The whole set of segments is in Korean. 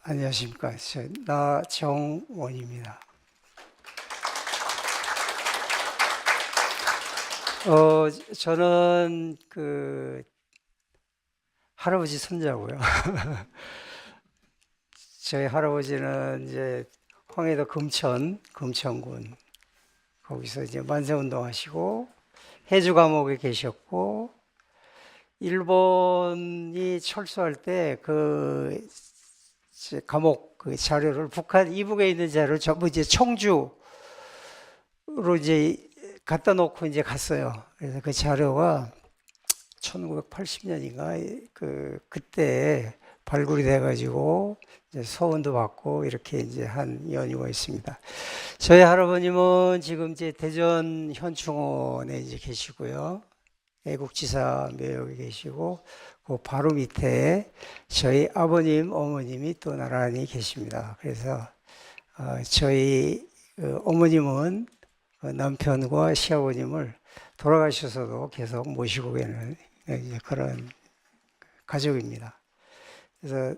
안녕하십니까. 나정원입니다. 저는 할아버지 손자고요. 저희 할아버지는 이제 황해도 금천군 거기서 이제 만세운동 하시고 해주 감옥에 계셨고, 일본이 철수할 때 감옥 자료를, 북한 이북에 있는 자료를 전부 이제 청주로 이제 갖다 놓고 이제 갔어요. 그래서 그 자료가 1980년인가 그때 발굴이 돼가지고 이제 소원도 받고 이렇게 이제 한 연유가 있습니다. 저희 할아버님은 지금 이제 대전 현충원에 이제 계시고요. 애국지사 묘역에 계시고, 그 바로 밑에 저희 아버님, 어머님이 또 나란히 계십니다. 그래서 저희 어머님은 남편과 시아버님을 돌아가셔서도 계속 모시고 계는 그런 가족입니다. 그래서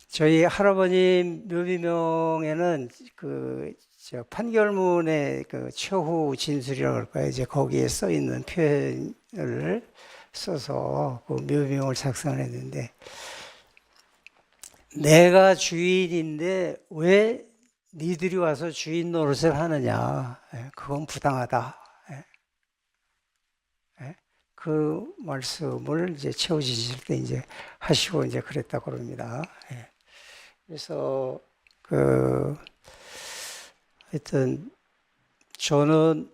저희 할아버님 묘비명에는 판결문의 최후 진술이라고 할까요? 이제 거기에 써 있는 표현을 써서 그 묘비명을 작성했는데, 내가 주인인데 왜 니들이 와서 주인 노릇을 하느냐? 그건 부당하다. 그 말씀을 이제 최후 진실 때 이제 하시고 이제 그랬다고 그럽니다. 그래서 하여튼 저는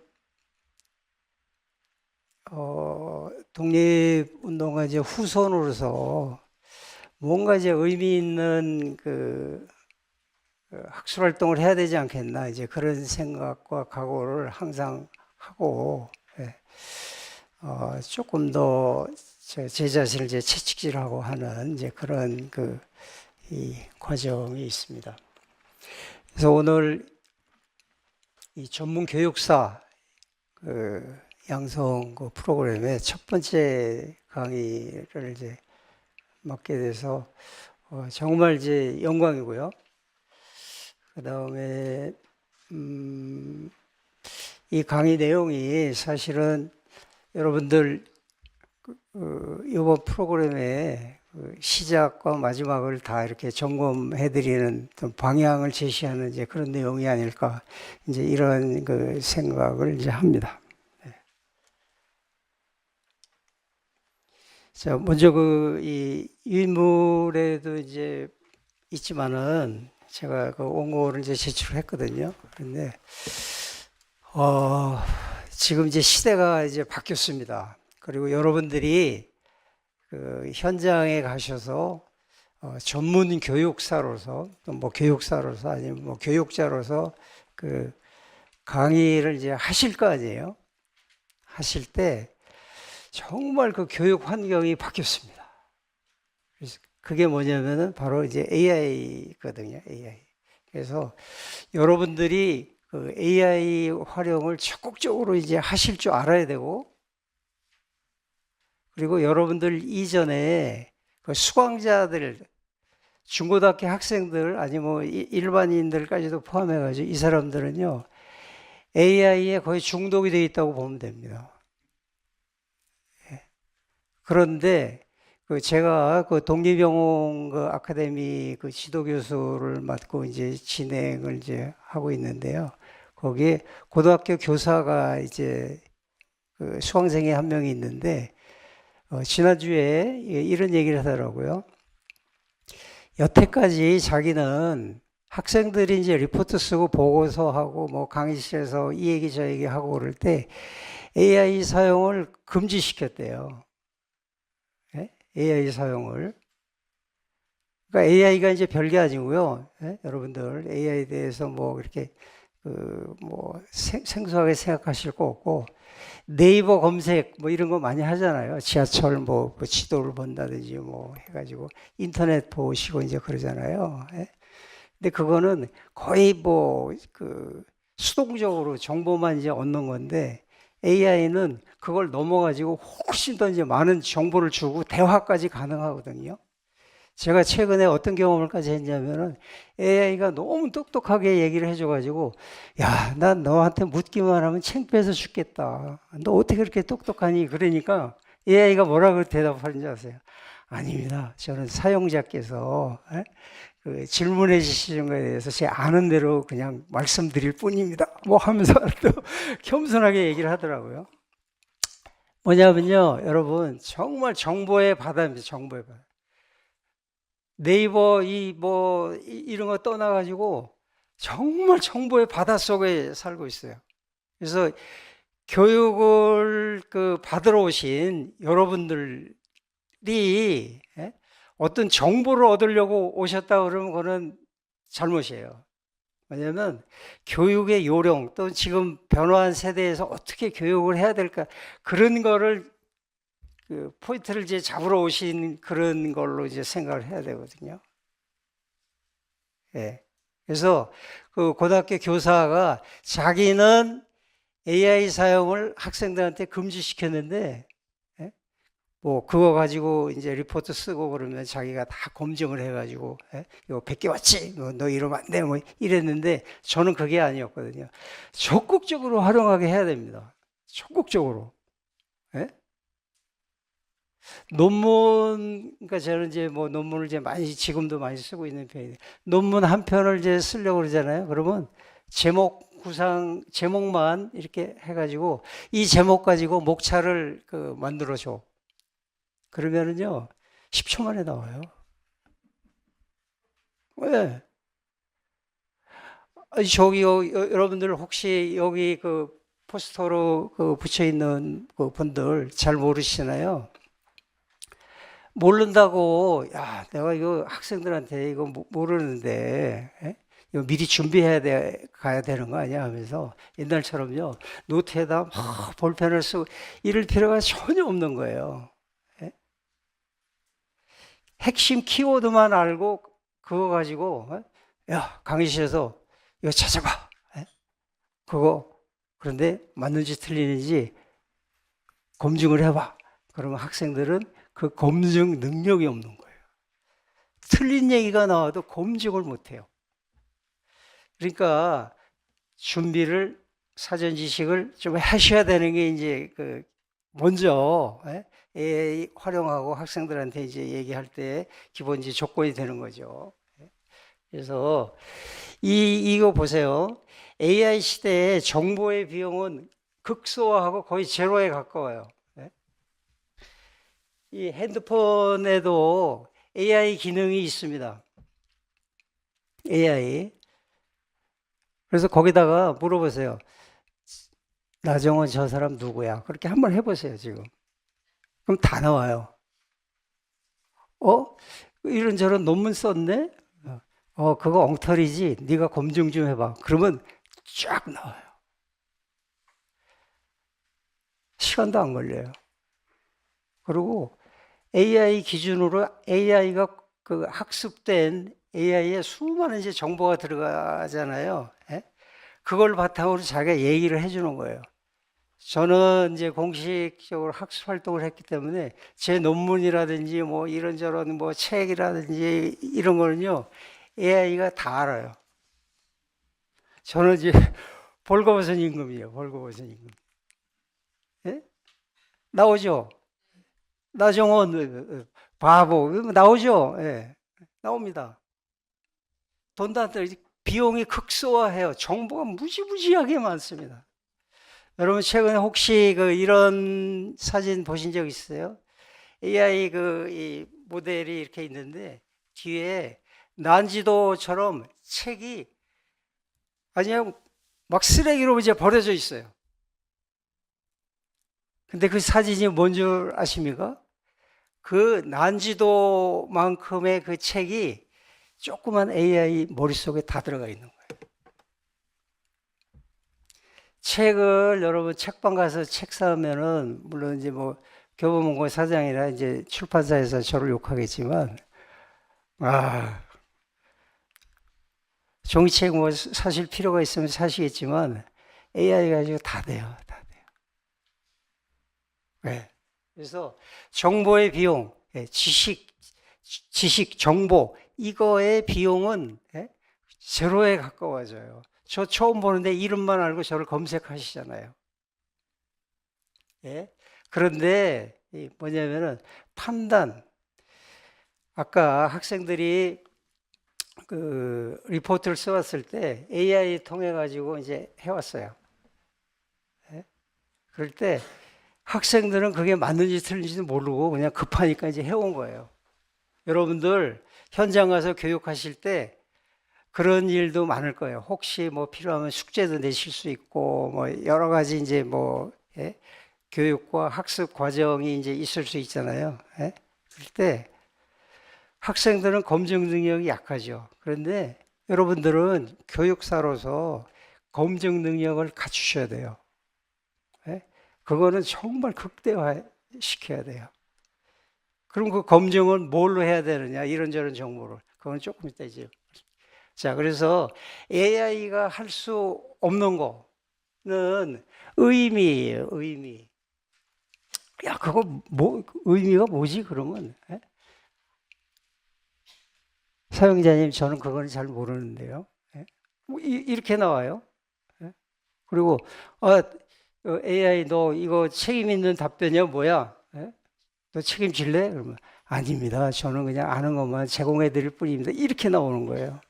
독립운동가 이제 후손으로서 뭔가 이제 의미 있는 학술 활동을 해야 되지 않겠나, 이제 그런 생각과 각오를 항상 하고, 조금 더 제 자신을 이제 채찍질하고 하는 이제 그런 이 과정이 있습니다. 그래서 오늘 이 전문 교육사 양성 프로그램의 첫 번째 강의를 이제 맡게 돼서 정말 이제 영광이고요. 그 다음에 이 강의 내용이 사실은 여러분들 이번 프로그램의 시작과 마지막을 다 이렇게 점검해드리는 방향을 제시하는 이제 그런 내용이 아닐까, 이제 이런 생각을 이제 합니다. 자, 먼저 이 유인물에도 이제 있지만은 제가 원고를 이제 제출했거든요. 그런데 지금 이제 시대가 이제 바뀌었습니다. 그리고 여러분들이 현장에 가셔서 전문 교육사로서, 또 뭐 교육사로서, 아니면 뭐 교육자로서 강의를 이제 하실 거 아니에요? 하실 때 정말 교육 환경이 바뀌었습니다. 그래서 그게 뭐냐면은 바로 이제 AI거든요. AI. 그래서 여러분들이 AI 활용을 적극적으로 이제 하실 줄 알아야 되고, 그리고 여러분들 이전에 수강자들, 중고등학교 학생들, 아니면 뭐 일반인들까지도 포함해가지고 이 사람들은요, AI에 거의 중독이 되어 있다고 보면 됩니다. 그런데 제가 독립영웅 아카데미 지도교수를 맡고 이제 진행을 이제 하고 있는데요. 거기에 고등학교 교사가 이제 수강생이 한 명이 있는데, 지난주에 이런 얘기를 하더라고요. 여태까지 자기는 학생들이 이제 리포트 쓰고 보고서하고 뭐 강의실에서 이 얘기 저 얘기 하고 그럴 때 AI 사용을 금지시켰대요. AI 사용을. 그러니까 AI가 이제 별게 아니고요. 여러분들 AI에 대해서 뭐 이렇게 뭐 생소하게 생각하실 거 없고, 네이버 검색 뭐 이런 거 많이 하잖아요. 지하철 뭐 지도를 본다든지 뭐 해가지고 인터넷 보시고 이제 그러잖아요. 근데 그거는 거의 뭐 수동적으로 정보만 이제 얻는 건데, AI는 그걸 넘어가지고 훨씬 더 이제 많은 정보를 주고 대화까지 가능하거든요. 제가 최근에 어떤 경험을까지 했냐면은 AI가 너무 똑똑하게 얘기를 해줘가지고, 야, 난 너한테 묻기만 하면 창피해서 죽겠다. 너 어떻게 그렇게 똑똑하니? 그러니까 AI가 뭐라고 대답하는지 아세요? 아닙니다. 저는 사용자께서 그 질문해 주시는 거에 대해서 제 아는 대로 그냥 말씀드릴 뿐입니다. 뭐 하면서 또 겸손하게 얘기를 하더라고요. 뭐냐면요, 여러분, 정말 정보의 바다입니다. 정보의 바다. 네이버 이런 거 떠나가지고 정말 정보의 바다 속에 살고 있어요. 그래서 교육을 그 받으러 오신 여러분들이 어떤 정보를 얻으려고 오셨다 그러면 그거는 잘못이에요. 왜냐하면 교육의 요령 또 지금 변화한 세대에서 어떻게 교육을 해야 될까 그런 거를 그 포인트를 이제 잡으러 오신 그런 걸로 이제 생각을 해야 되거든요. 예. 그래서 그 고등학교 교사가 자기는 AI 사용을 학생들한테 금지시켰는데, 예? 뭐 그거 가지고 이제 리포트 쓰고 그러면 자기가 다 검증을 해가지고, 예? 이거 100개 왔지? 너 이러면 안 돼? 뭐 이랬는데 저는 그게 아니었거든요. 적극적으로 활용하게 해야 됩니다. 적극적으로. 예? 논문, 그러니까 저는 이제 뭐 논문을 이제 많이, 지금도 많이 쓰고 있는 편이에요. 논문 한 편을 이제 쓰려고 그러잖아요. 그러면 제목만 이렇게 해가지고 이 제목 가지고 목차를 그 만들어줘. 그러면은요, 10초 만에 나와요. 왜? 여러분들 혹시 여기 그 포스터로 그 붙여 있는 그 분들 잘 모르시나요? 모른다고, 야, 내가 이거 학생들한테 이거 모르는데, 에? 이거 미리 준비해야 가야 되는 거 아니야? 하면서 옛날처럼요, 노트에다 막 볼펜을 쓰고 이럴 필요가 전혀 없는 거예요. 에? 핵심 키워드만 알고 그거 가지고, 야, 강의실에서 이거 찾아봐. 에? 그거, 그런데 맞는지 틀리는지 검증을 해봐. 그러면 학생들은 그 검증 능력이 없는 거예요. 틀린 얘기가 나와도 검증을 못해요. 그러니까 준비를 사전 지식을 좀 하셔야 되는 게 이제 그 먼저 AI 활용하고 학생들한테 이제 얘기할 때 기본지 조건이 되는 거죠. 그래서 이거 보세요. AI 시대에 정보의 비용은 극소화하고 거의 제로에 가까워요. 이 핸드폰에도 AI 기능이 있습니다. AI. 그래서 거기다가 물어보세요. 나정원 저 사람 누구야? 그렇게 한번 해보세요, 지금. 그럼 다 나와요. 어? 이런저런 논문 썼네? 그거 엉터리지. 네가 검증 좀 해봐. 그러면 쫙 나와요. 시간도 안 걸려요. 그리고 AI 기준으로 AI가 그 학습된 AI에 수많은 이제 정보가 들어가잖아요. 예? 그걸 바탕으로 자기가 얘기를 해주는 거예요. 저는 이제 공식적으로 학술 활동을 했기 때문에 제 논문이라든지 뭐 이런저런 뭐 책이라든지 이런 거는요, AI가 다 알아요. 저는 이제 벌거벗은 임금이에요. 벌거벗은 임금. 예? 나오죠? 나정원, 바보, 나오죠? 예. 나옵니다. 돈도 안 들어. 비용이 극소화해요. 정보가 무지무지하게 많습니다. 여러분 최근에 혹시 그 이런 사진 보신 적 있어요? AI 이 모델이 이렇게 있는데 뒤에 난지도처럼 책이 그냥 막 쓰레기로 이제 버려져 있어요. 근데 그 사진이 뭔 줄 아십니까? 그 난지도만큼의 그 책이 조그만 AI 머릿속에 다 들어가 있는 거예요. 책을 여러분 책방 가서 책 사면은 물론 이제 뭐 교보문고 사장이나 이제 출판사에서 저를 욕하겠지만 종이책 뭐 사실 필요가 있으면 사시겠지만 AI 가지고 다 돼요. 다 돼요. 네. 그래서 정보의 비용, 지식, 지식, 정보 이거의 비용은 제로에 가까워져요. 저 처음 보는데 이름만 알고 저를 검색하시잖아요. 예? 그런데 뭐냐면은 판단. 아까 학생들이 그 리포트를 써왔을 때 AI 통해 가지고 이제 해왔어요. 예? 그럴 때 학생들은 그게 맞는지 틀린지도 모르고 그냥 급하니까 이제 해온 거예요. 여러분들 현장 가서 교육하실 때 그런 일도 많을 거예요. 혹시 뭐 필요하면 숙제도 내실 수 있고 뭐 여러 가지 이제 뭐 교육과 학습 과정이 이제 있을 수 있잖아요. 그럴 때 학생들은 검증 능력이 약하죠. 그런데 여러분들은 교육사로서 검증 능력을 갖추셔야 돼요. 그거는 정말 극대화 시켜야 돼요. 그럼 그 검증은 뭘로 해야 되느냐? 이런저런 정보를. 그건 조금 이따 이제. 자, 그래서 AI가 할 수 없는 거는 의미예요, 의미. 야, 그거 뭐, 의미가 뭐지, 그러면? 사용자님, 저는 그건 잘 모르는데요. 뭐 이렇게 나와요. 그리고, AI, 너 이거 책임 있는 답변이야, 뭐야? 너 책임질래? 그러면, 아닙니다. 저는 그냥 아는 것만 제공해 드릴 뿐입니다. 이렇게 나오는 거예요.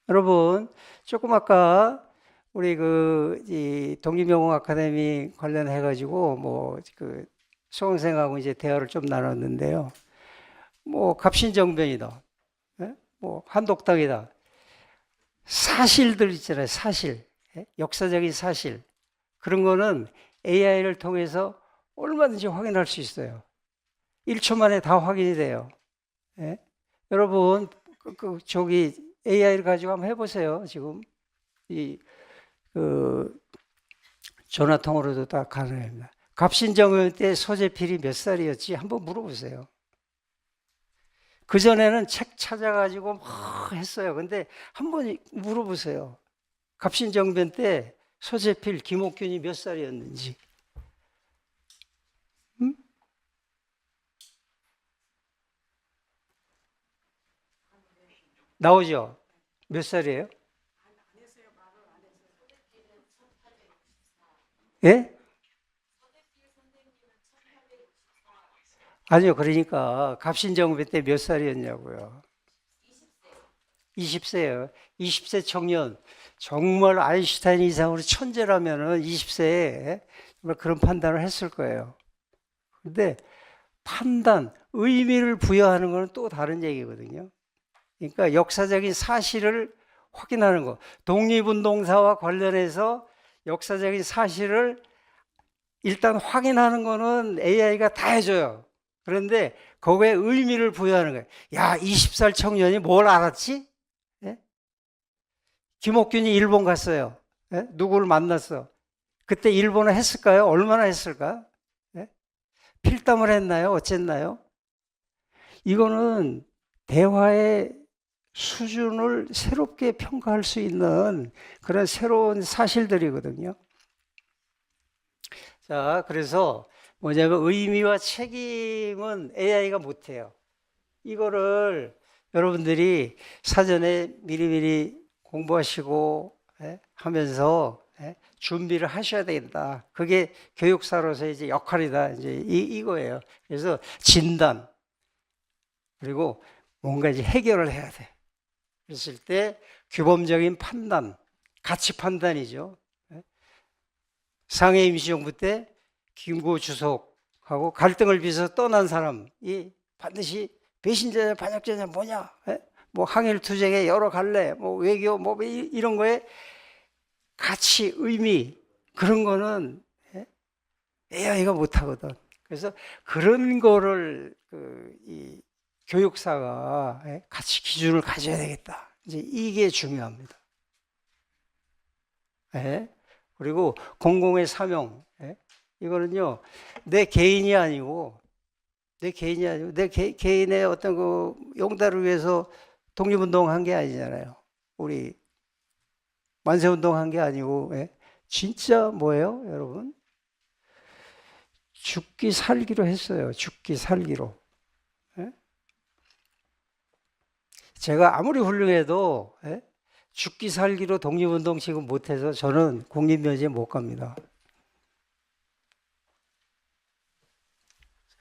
여러분, 조금 아까 우리 이 독립영어 아카데미 관련해가지고 뭐 수험생하고 이제 대화를 좀 나눴는데요. 뭐 갑신정변이다. 뭐 한독당이다. 사실들 있잖아요. 사실. 역사적인 사실. 그런 거는 AI를 통해서 얼마든지 확인할 수 있어요. 1초 만에 다 확인이 돼요. 여러분, 저기 AI를 가지고 한번 해보세요. 지금 전화통화로도 다 가능합니다. 갑신정변 때 소재필이 몇 살이었지? 한번 물어보세요. 그전에는 책 찾아가지고 막 했어요. 근데 한번 물어보세요. 갑신정변 때 소재필 김옥균이 몇 살이었는지. 응? 나오죠? 몇 살이에요? 예? 아니요. 그러니까 갑신정변 때 몇 살이었냐고요. 20세요. 20세 청년. 정말 아인슈타인 이상으로 천재라면은 20세에 정말 그런 판단을 했을 거예요. 근데 판단, 의미를 부여하는 것은 또 다른 얘기거든요. 그러니까 역사적인 사실을 확인하는 거. 독립운동사와 관련해서 역사적인 사실을 일단 확인하는 거는 AI가 다 해줘요. 그런데 거기에 의미를 부여하는 거예요. 야, 20살 청년이 뭘 알았지? 예? 김옥균이 일본 갔어요. 예? 누구를 만났어? 그때 일본어 했을까요? 얼마나 했을까? 예? 필담을 했나요? 어쨌나요? 이거는 대화의 수준을 새롭게 평가할 수 있는 그런 새로운 사실들이거든요. 자, 그래서 뭐냐면 의미와 책임은 AI가 못해요. 이거를 여러분들이 사전에 미리미리 공부하시고 하면서 준비를 하셔야 된다. 그게 교육사로서 이제 역할이다. 이제 이거예요. 그래서 진단 그리고 뭔가 이제 해결을 해야 돼. 그랬을 때 규범적인 판단, 가치 판단이죠. 상해 임시정부 때 김구 주석하고 갈등을 빚어서 떠난 사람이 반드시 배신자냐 반역자냐 뭐냐, 뭐 항일 투쟁의 여러 갈래, 뭐 외교 뭐 이런 거에 가치, 의미 그런 거는 AI가 못하거든. 그래서 그런 거를 이 교육사가 가치 기준을 가져야 되겠다. 이제 이게 중요합니다. 그리고 공공의 사명. 이거는요, 내 개인이 아니고, 내 개인의 어떤 용달을 위해서 독립운동 한 게 아니잖아요. 우리 만세운동 한 게 아니고, 진짜 뭐예요, 여러분? 죽기 살기로 했어요. 죽기 살기로. 제가 아무리 훌륭해도 죽기 살기로 독립운동 지금 못해서 저는 국립묘지에 못 갑니다.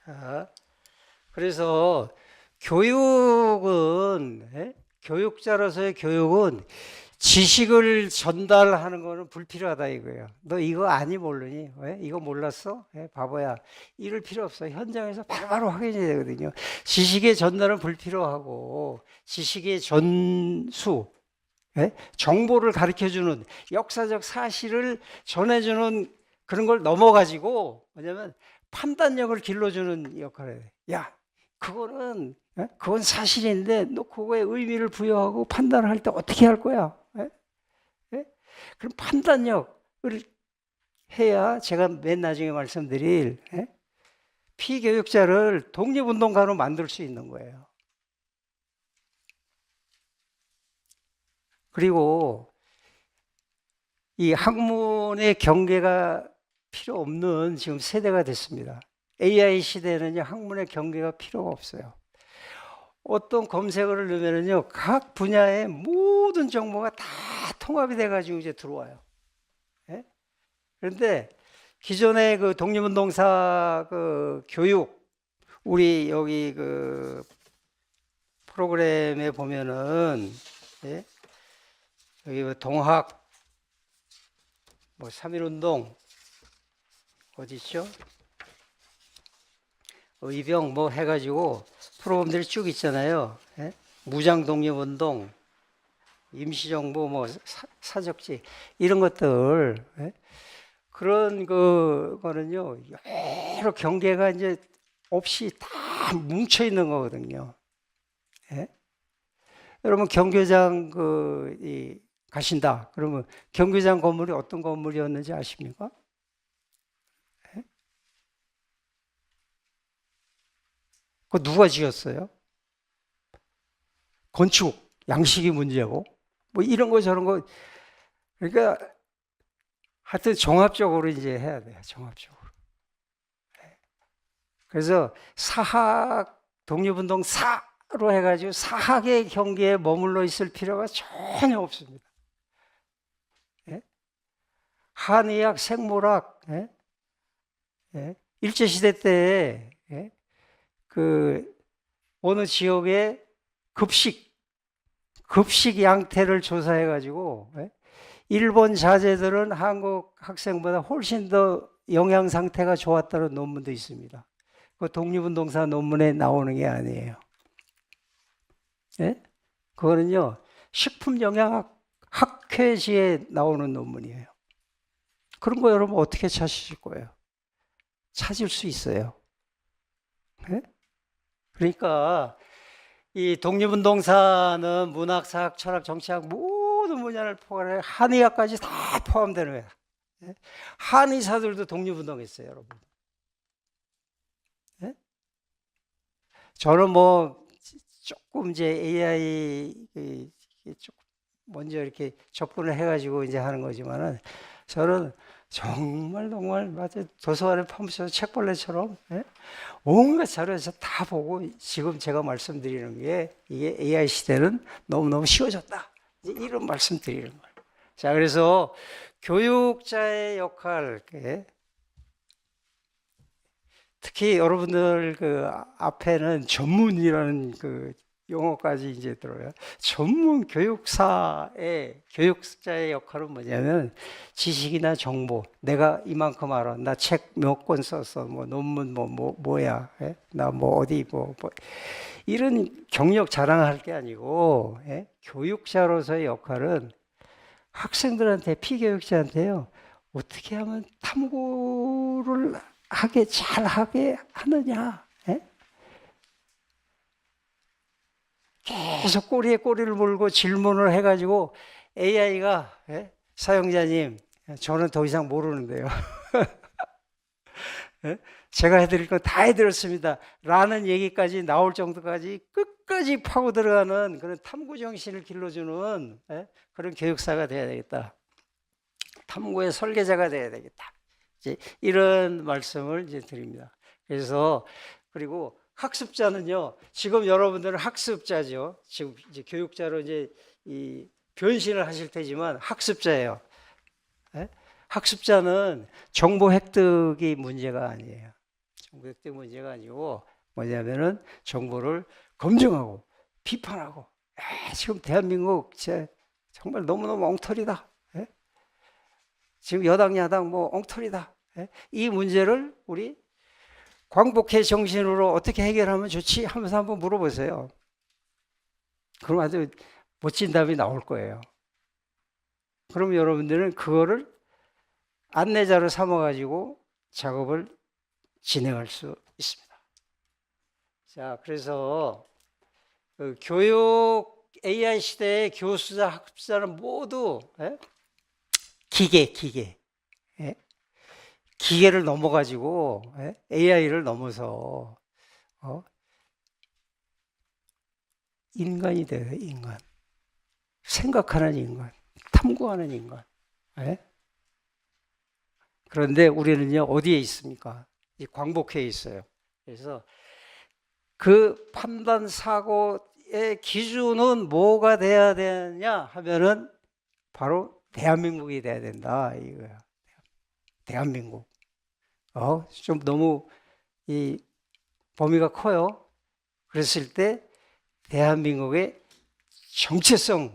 자, 그래서 교육은 교육자로서의 교육은 지식을 전달하는 거는 불필요하다 이거예요. 너 이거 아니 모르니? 왜? 이거 몰랐어? 바보야. 이럴 필요 없어. 현장에서 바로바로 확인이 되거든요. 지식의 전달은 불필요하고 지식의 전수, 정보를 가르쳐주는 역사적 사실을 전해주는 그런 걸 넘어가지고 뭐냐면 판단력을 길러주는 역할을 해. 야, 그건 사실인데 너 그거에 의미를 부여하고 판단을 할 때 어떻게 할 거야? 그럼 판단력을 해야 제가 맨 나중에 말씀드릴 피교육자를 독립운동가로 만들 수 있는 거예요. 그리고 이 학문의 경계가 필요 없는 지금 세대가 됐습니다. AI 시대는요, 학문의 경계가 필요가 없어요. 어떤 검색어를 넣으면요, 각 분야의 모든 정보가 다 통합이 돼가지고 이제 들어와요. 그런데 기존의 그 독립운동사 그 교육, 우리 여기 그 프로그램에 보면은, 여기 뭐 동학, 뭐 3.1운동, 어디 있죠? 의병 뭐 해가지고 프로그램들이 쭉 있잖아요. 무장 독립운동, 임시정부, 뭐 사적지 이런 것들 그런 거는요 여러 경계가 이제 없이 다 뭉쳐 있는 거거든요. 여러분 경교장 가신다. 그러면 경교장 건물이 어떤 건물이었는지 아십니까? 그거 누가 지었어요? 건축 양식이 문제고 뭐 이런 거 저런 거 그러니까 하여튼 종합적으로 이제 해야 돼요. 종합적으로. 그래서 사학 독립운동 사로 해가지고 사학의 경계에 머물러 있을 필요가 전혀 없습니다. 한의학, 생물학, 일제시대 때 그 어느 지역의 급식 양태를 조사해가지고 일본 자제들은 한국 학생보다 훨씬 더 영양 상태가 좋았다는 논문도 있습니다. 그 독립운동사 논문에 나오는 게 아니에요. 그거는요 식품영양학 학회지에 나오는 논문이에요. 그런 거 여러분 어떻게 찾으실 거예요? 찾을 수 있어요. 그러니까 이 독립운동사는 문학, 사학, 철학, 정치학 모든 분야를 포함해 한의학까지 다 포함되는 거예요. 한의사들도 독립운동했어요, 여러분. 저는 뭐 조금 이제 AI 조금 먼저 이렇게 접근을 해가지고 이제 하는 거지만은 저는 정말 마치 도서관에 파묻혀서 책벌레처럼 온갖 자료에서 다 보고 지금 제가 말씀드리는 게 이게 AI 시대는 너무너무 쉬워졌다. 이런 말씀 드리는 거예요. 자, 그래서 교육자의 역할, 특히 여러분들 그 앞에는 전문이라는 그 용어까지 이제 들어요. 전문 교육자의 역할은 뭐냐면 지식이나 정보, 내가 이만큼 알아, 나 책 몇 권 썼어, 뭐 논문 뭐야, 나 뭐 어디 뭐 이런 경력 자랑할 게 아니고 교육자로서의 역할은 학생들한테 피교육자한테요 어떻게 하면 탐구를 잘하게 하느냐. 계속 꼬리에 꼬리를 물고 질문을 해가지고 AI가 사용자님 저는 더 이상 모르는데요. 제가 해드릴 거 다 해드렸습니다. 라는 얘기까지 나올 정도까지 끝까지 파고 들어가는 그런 탐구 정신을 길러주는 그런 교육사가 돼야 되겠다. 탐구의 설계자가 돼야 되겠다. 이제 이런 말씀을 이제 드립니다. 그래서 그리고 학습자는요, 지금 여러분들은 학습자죠. 지금 이제 교육자로 이제 이 변신을 하실 테지만 학습자예요. 예? 학습자는 정보 획득이 문제가 아니에요. 정보 획득 문제가 아니고 뭐냐면은 정보를 검증하고 비판하고, 지금 대한민국 정말 너무너무 엉터리다. 예? 지금 여당 야당 뭐 엉터리다. 예? 이 문제를 우리 광복회 정신으로 어떻게 해결하면 좋지 하면서 한번 물어보세요. 그럼 아주 멋진 답이 나올 거예요. 그럼 여러분들은 그거를 안내자로 삼아가지고 작업을 진행할 수 있습니다. 자, 그래서 그 교육 AI 시대의 교수자, 학습자는 모두 기계, 기계를 넘어가지고 AI를 넘어서 인간이 돼요. 인간, 생각하는 인간, 탐구하는 인간. 그런데 우리는요, 어디에 있습니까? 이 광복회에 있어요. 그래서 그 판단 사고의 기준은 뭐가 돼야 되냐 하면은 바로 대한민국이 돼야 된다 이거야. 대한민국. 좀 너무 이 범위가 커요. 그랬을 때 대한민국의 정체성이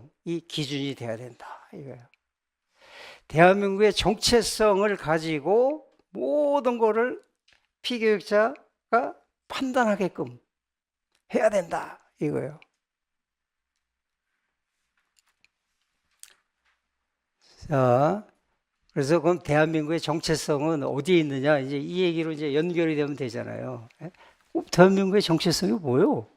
기준이 돼야 된다 이거예요. 대한민국의 정체성을 가지고 모든 것을 피교육자가 판단하게끔 해야 된다 이거예요. 자, 그래서 그럼 대한민국의 정체성은 어디에 있느냐? 이제 이 얘기로 이제 연결이 되면 되잖아요. 대한민국의 정체성이 뭐요?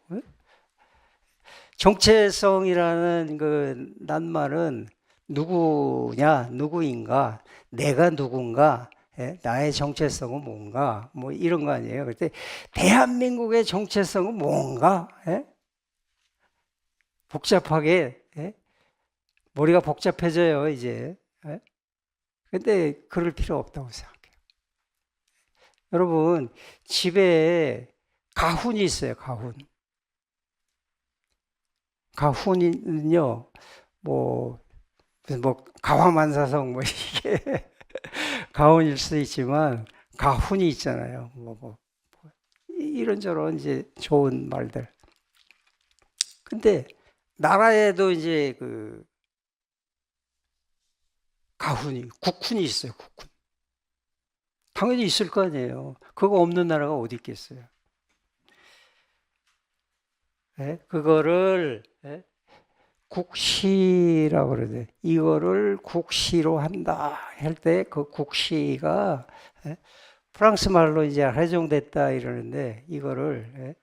정체성이라는 그 낱말은 누구냐, 누구인가, 내가 누군가, 나의 정체성은 뭔가, 뭐 이런 거 아니에요. 그때 대한민국의 정체성은 뭔가, 복잡하게, 머리가 복잡해져요, 이제. 근데 그럴 필요 없다고 생각해요. 여러분, 집에 가훈이 있어요, 가훈. 가훈은요, 뭐 가화만사성, 뭐, 이게, 가훈일 수도 있지만, 가훈이 있잖아요. 이런저런 이제 좋은 말들. 근데, 나라에도 이제 국훈이 있어요, 국훈. 당연히 있을 거 아니에요. 그거 없는 나라가 어디 있겠어요. 그거를, 국시라고 그러죠. 이거를 국시로 한다 할 때 그 국시가 프랑스 말로 이제 활용됐다 이러는데 이거를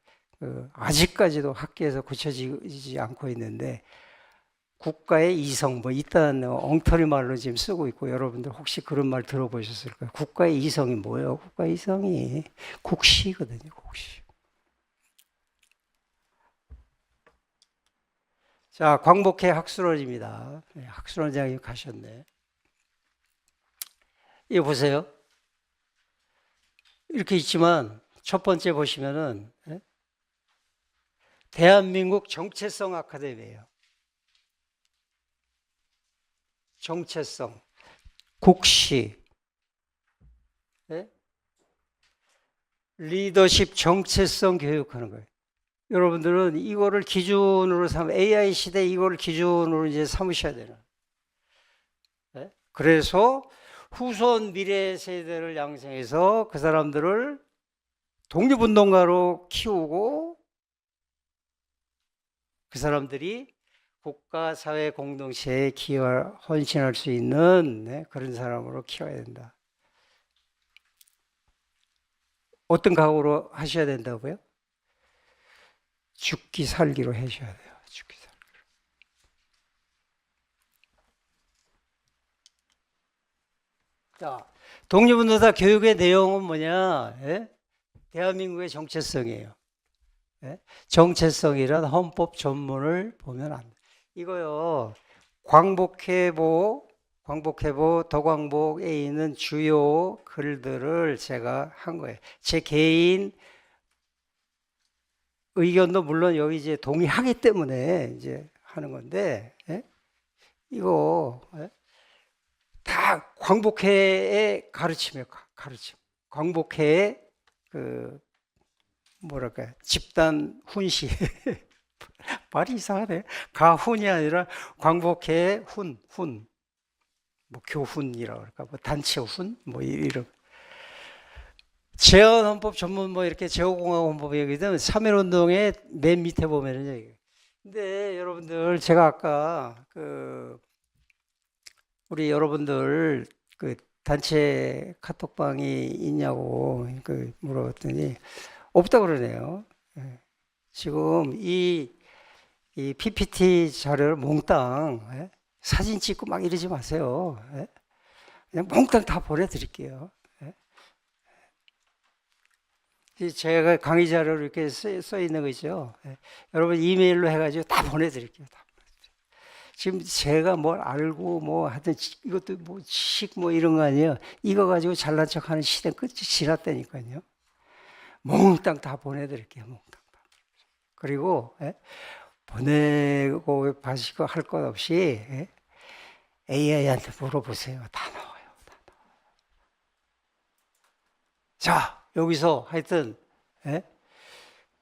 아직까지도 학계에서 고쳐지지 않고 있는데 국가의 이성 뭐 이딴 엉터리 말로 지금 쓰고 있고 여러분들 혹시 그런 말 들어보셨을까요? 국가의 이성이 뭐예요? 국가의 이성이 국시거든요. 국시. 자, 광복회 학술원입니다. 학술원장님 가셨네. 이거 보세요. 이렇게 있지만 첫 번째 보시면은 대한민국 정체성 아카데미예요. 정체성, 국시, 리더십 정체성 교육하는 거예요. 여러분들은 이거를 기준으로 AI 시대 이거를 기준으로 이제 삼으셔야 되는. 그래서 후손 미래 세대를 양성해서 그 사람들을 독립운동가로 키우고 그 사람들이 국가, 사회, 공동체에 헌신할 수 있는 그런 사람으로 키워야 된다. 어떤 각오로 하셔야 된다고요? 죽기 살기로 하셔야 돼요. 죽기 살기로. 자, 독립운동사 교육의 내용은 뭐냐? 대한민국의 정체성이에요. 정체성이란 헌법 전문을 보면 안 돼. 이거요. 광복회보 더광복에 있는 주요 글들을 제가 한 거예요. 제 개인 의견도 물론 여기 이제 동의하기 때문에 이제 하는 건데, 예? 이거 예? 다 광복회의 가르침이에요. 가르침. 광복회의 그 뭐랄까 집단 훈시. 말이 이상하네. 가훈이 아니라 광복회의 훈. 뭐 교훈이라고 그럴까? 뭐 단체 훈? 뭐 이런. 재헌헌법 전문 뭐 이렇게 제후공화헌법 얘기든 3.1운동의 맨 밑에 보면은요. 근데 여러분들 제가 아까 그 우리 여러분들 그 단체 카톡방이 있냐고 그 물어봤더니 없다 그러네요. 예. 지금 이 PPT 자료를 몽땅 예? 사진 찍고 막 이러지 마세요. 예? 그냥 몽땅 다 보내드릴게요. 제가 강의 자료로 이렇게 써 있는 거죠. 예. 여러분 이메일로 해가지고 다 보내드릴게요. 다. 지금 제가 뭘 알고 뭐 하든 이것도 뭐 지식 뭐 이런 거 아니에요. 이거 가지고 잘난 척하는 시대 끝이 지났다니까요. 몽땅 다 보내드릴게요. 몽땅 다. 그리고 예? 보내고 받으시고 할 것 없이 예? AI한테 물어보세요. 다 나와요. 다 나와요. 자, 여기서 하여튼 예?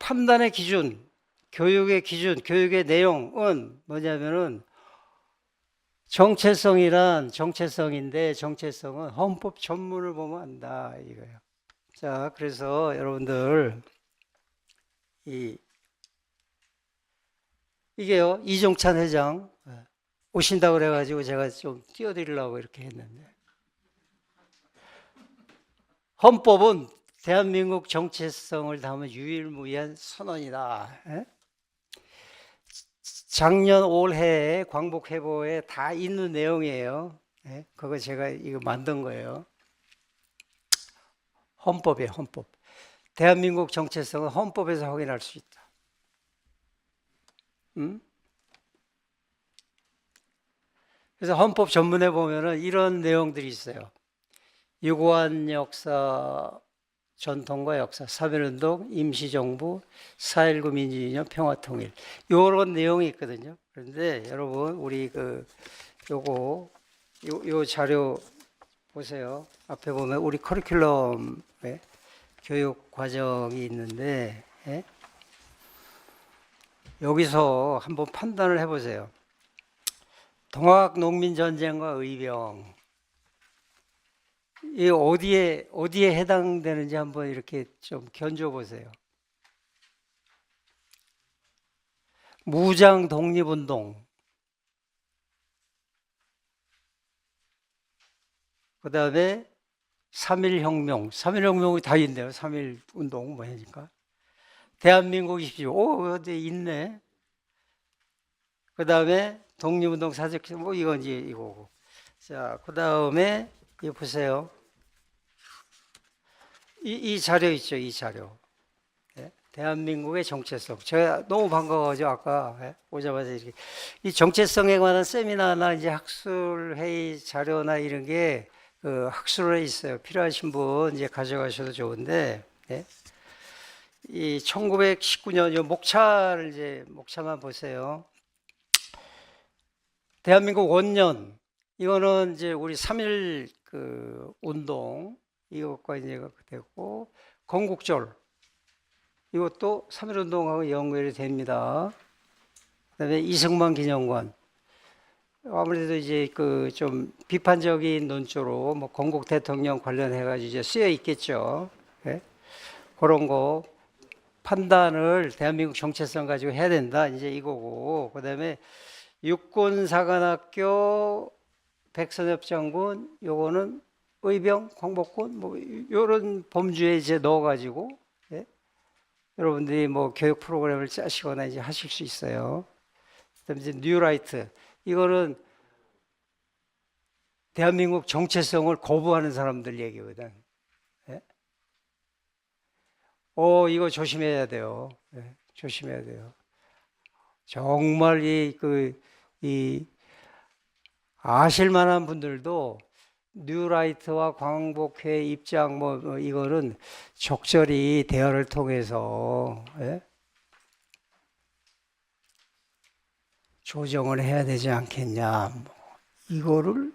판단의 기준, 교육의 기준, 교육의 내용은 뭐냐면은 정체성인데 정체성은 헌법 전문을 보면 안다 이거예요. 자, 그래서 여러분들 이게요 이종찬 회장 오신다고 그래가지고 제가 좀 띄워드리려고 이렇게 했는데 헌법은 대한민국 정체성을 담은 유일무이한 선언이다. 에? 작년 올해 광복회보에 다 있는 내용이에요. 에? 그거 제가 이거 만든 거예요. 헌법이에요, 헌법. 대한민국 정체성은 헌법에서 확인할 수 있다. 그래서 헌법 전문에 보면은 이런 내용들이 있어요. 유구한 역사, 전통과 역사, 3.1운동, 임시정부, 4.19 민주이념, 평화통일 이런 내용이 있거든요. 그런데 여러분 우리 요 자료 보세요. 앞에 보면 우리 커리큘럼에 교육 과정이 있는데 여기서 한번 판단을 해보세요. 동학 농민 전쟁과 의병 이 어디에 해당되는지 한번 이렇게 좀 견줘 보세요. 무장 독립운동, 그 다음에 3.1혁명, 3.1혁명이 다 있네요. 3.1운동 뭐 하니까. 대한민국 20주, 어디 있네. 그 다음에 독립운동 사적, 뭐 이건 이제 이거고. 자, 그 다음에 이거 보세요. 이 자료 있죠, 이 자료. 네? 대한민국의 정체성. 제가 너무 반가워가지고 아까 오자마자 이렇게 이 정체성에 관한 세미나나 이제 학술 회의 자료나 이런 게 그 학술에 있어요. 필요하신 분 이제 가져가셔도 좋은데 이 1919년 요 목차만 보세요. 대한민국 원년 이거는 이제 우리 3.1 그 운동 이것과 이제 되고 건국절 이것도 3.1 운동하고 연결이 됩니다. 그다음에 이승만 기념관 아무래도 이제 그 좀 비판적인 논조로 뭐 건국 대통령 관련해가지고 이제 쓰여 있겠죠. 예? 그런 거 판단을 대한민국 정체성 가지고 해야 된다 이제 이거고 그다음에 육군사관학교 백선엽 장군 요거는 의병 광복군 뭐 이런 범주에 이제 넣어가지고 예? 여러분들이 뭐 교육 프로그램을 짜시거나 이제 하실 수 있어요. 그다음에 이제 뉴라이트 이거는 대한민국 정체성을 거부하는 사람들 얘기거든. 예? 이거 조심해야 돼요. 예? 조심해야 돼요. 정말 이 아실만한 분들도 뉴라이트와 광복회 입장 이거는 적절히 대화를 통해서 예? 조정을 해야 되지 않겠냐. 뭐 이거를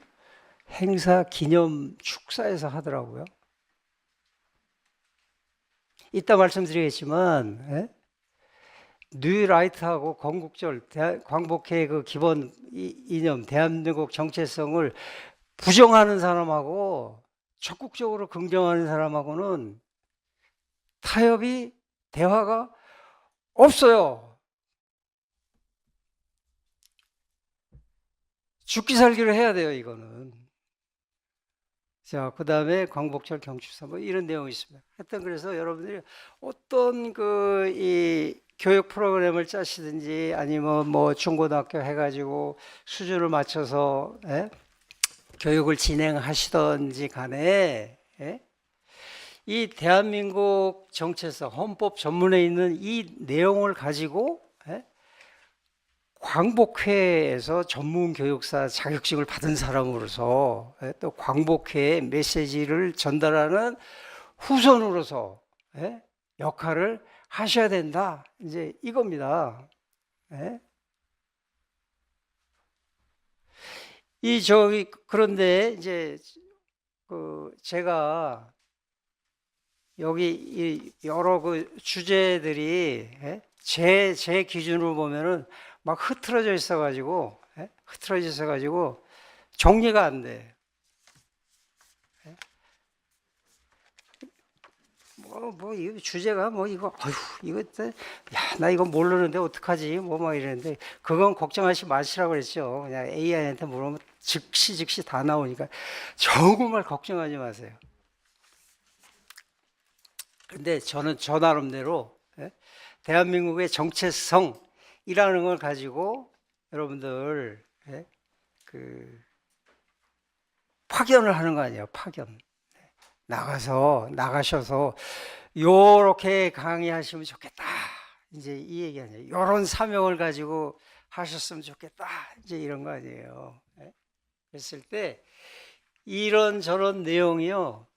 행사 기념 축사에서 하더라고요. 이따 말씀드리겠지만, 예? 뉴라이트하고 건국절, 광복회 그 기본 이념, 대한민국 정체성을 부정하는 사람하고 적극적으로 긍정하는 사람하고는 타협이, 대화가 없어요. 죽기 살기로 해야 돼요, 이거는. 자, 그 다음에 광복절 경축사 뭐 이런 내용이 있습니다. 하여튼 그래서 여러분들이 어떤 이 교육 프로그램을 짜시든지 아니면 뭐 중고등학교 해가지고 수준을 맞춰서 교육을 진행하시던지 간에 이 대한민국 정체성, 헌법 전문에 있는 이 내용을 가지고 광복회에서 전문 교육사 자격증을 받은 사람으로서 또 광복회의 메시지를 전달하는 후손으로서 역할을 하셔야 된다. 이제 이겁니다. 그런데 이제 제가 여기 여러 그 주제들이 제 기준으로 보면은 막 흐트러져 있어가지고 정리가 안 돼. 이 주제가 이거, 이거, 야, 나 이거 모르는데 어떡하지? 막 이랬는데, 그건 걱정하지 마시라고 그랬죠. 그냥 AI한테 물으면 즉시 다 나오니까 정말 걱정하지 마세요. 근데 저는 저 나름대로 대한민국의 정체성이라는 걸 가지고 여러분들 파견을 하는 거 아니에요. 파견. 나가셔서 요렇게 강의하시면 좋겠다. 이제 이 얘기 아니에요. 요런 사명을 가지고 하셨으면 좋겠다. 이제 이런 거 아니에요. 그랬을 때 이런 저런 내용이요.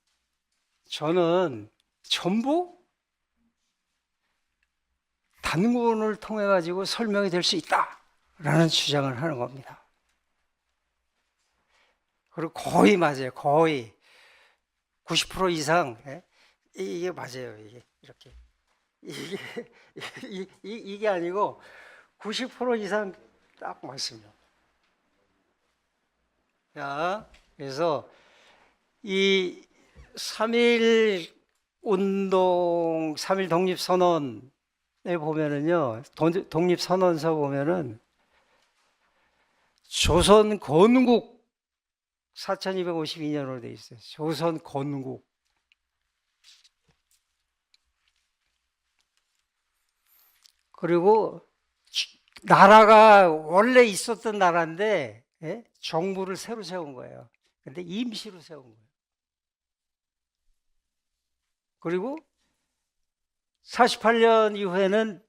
저는 전부 단군을 통해 가지고 설명이 될 수 있다라는 주장을 하는 겁니다. 그리고 거의 맞아요. 거의 90% 이상 이게 맞아요. 이게 이렇게 이게 아니고 90% 이상 딱 맞습니다. 자, 그래서 이 3.1 운동, 3.1 독립선언에 보면은요, 독립선언서 보면은 조선 건국 4252년으로 돼 있어요. 조선 건국. 그리고 나라가 원래 있었던 나라인데 정부를 새로 세운 거예요. 근데 임시로 세운 거예요. 그리고 48년 이후에는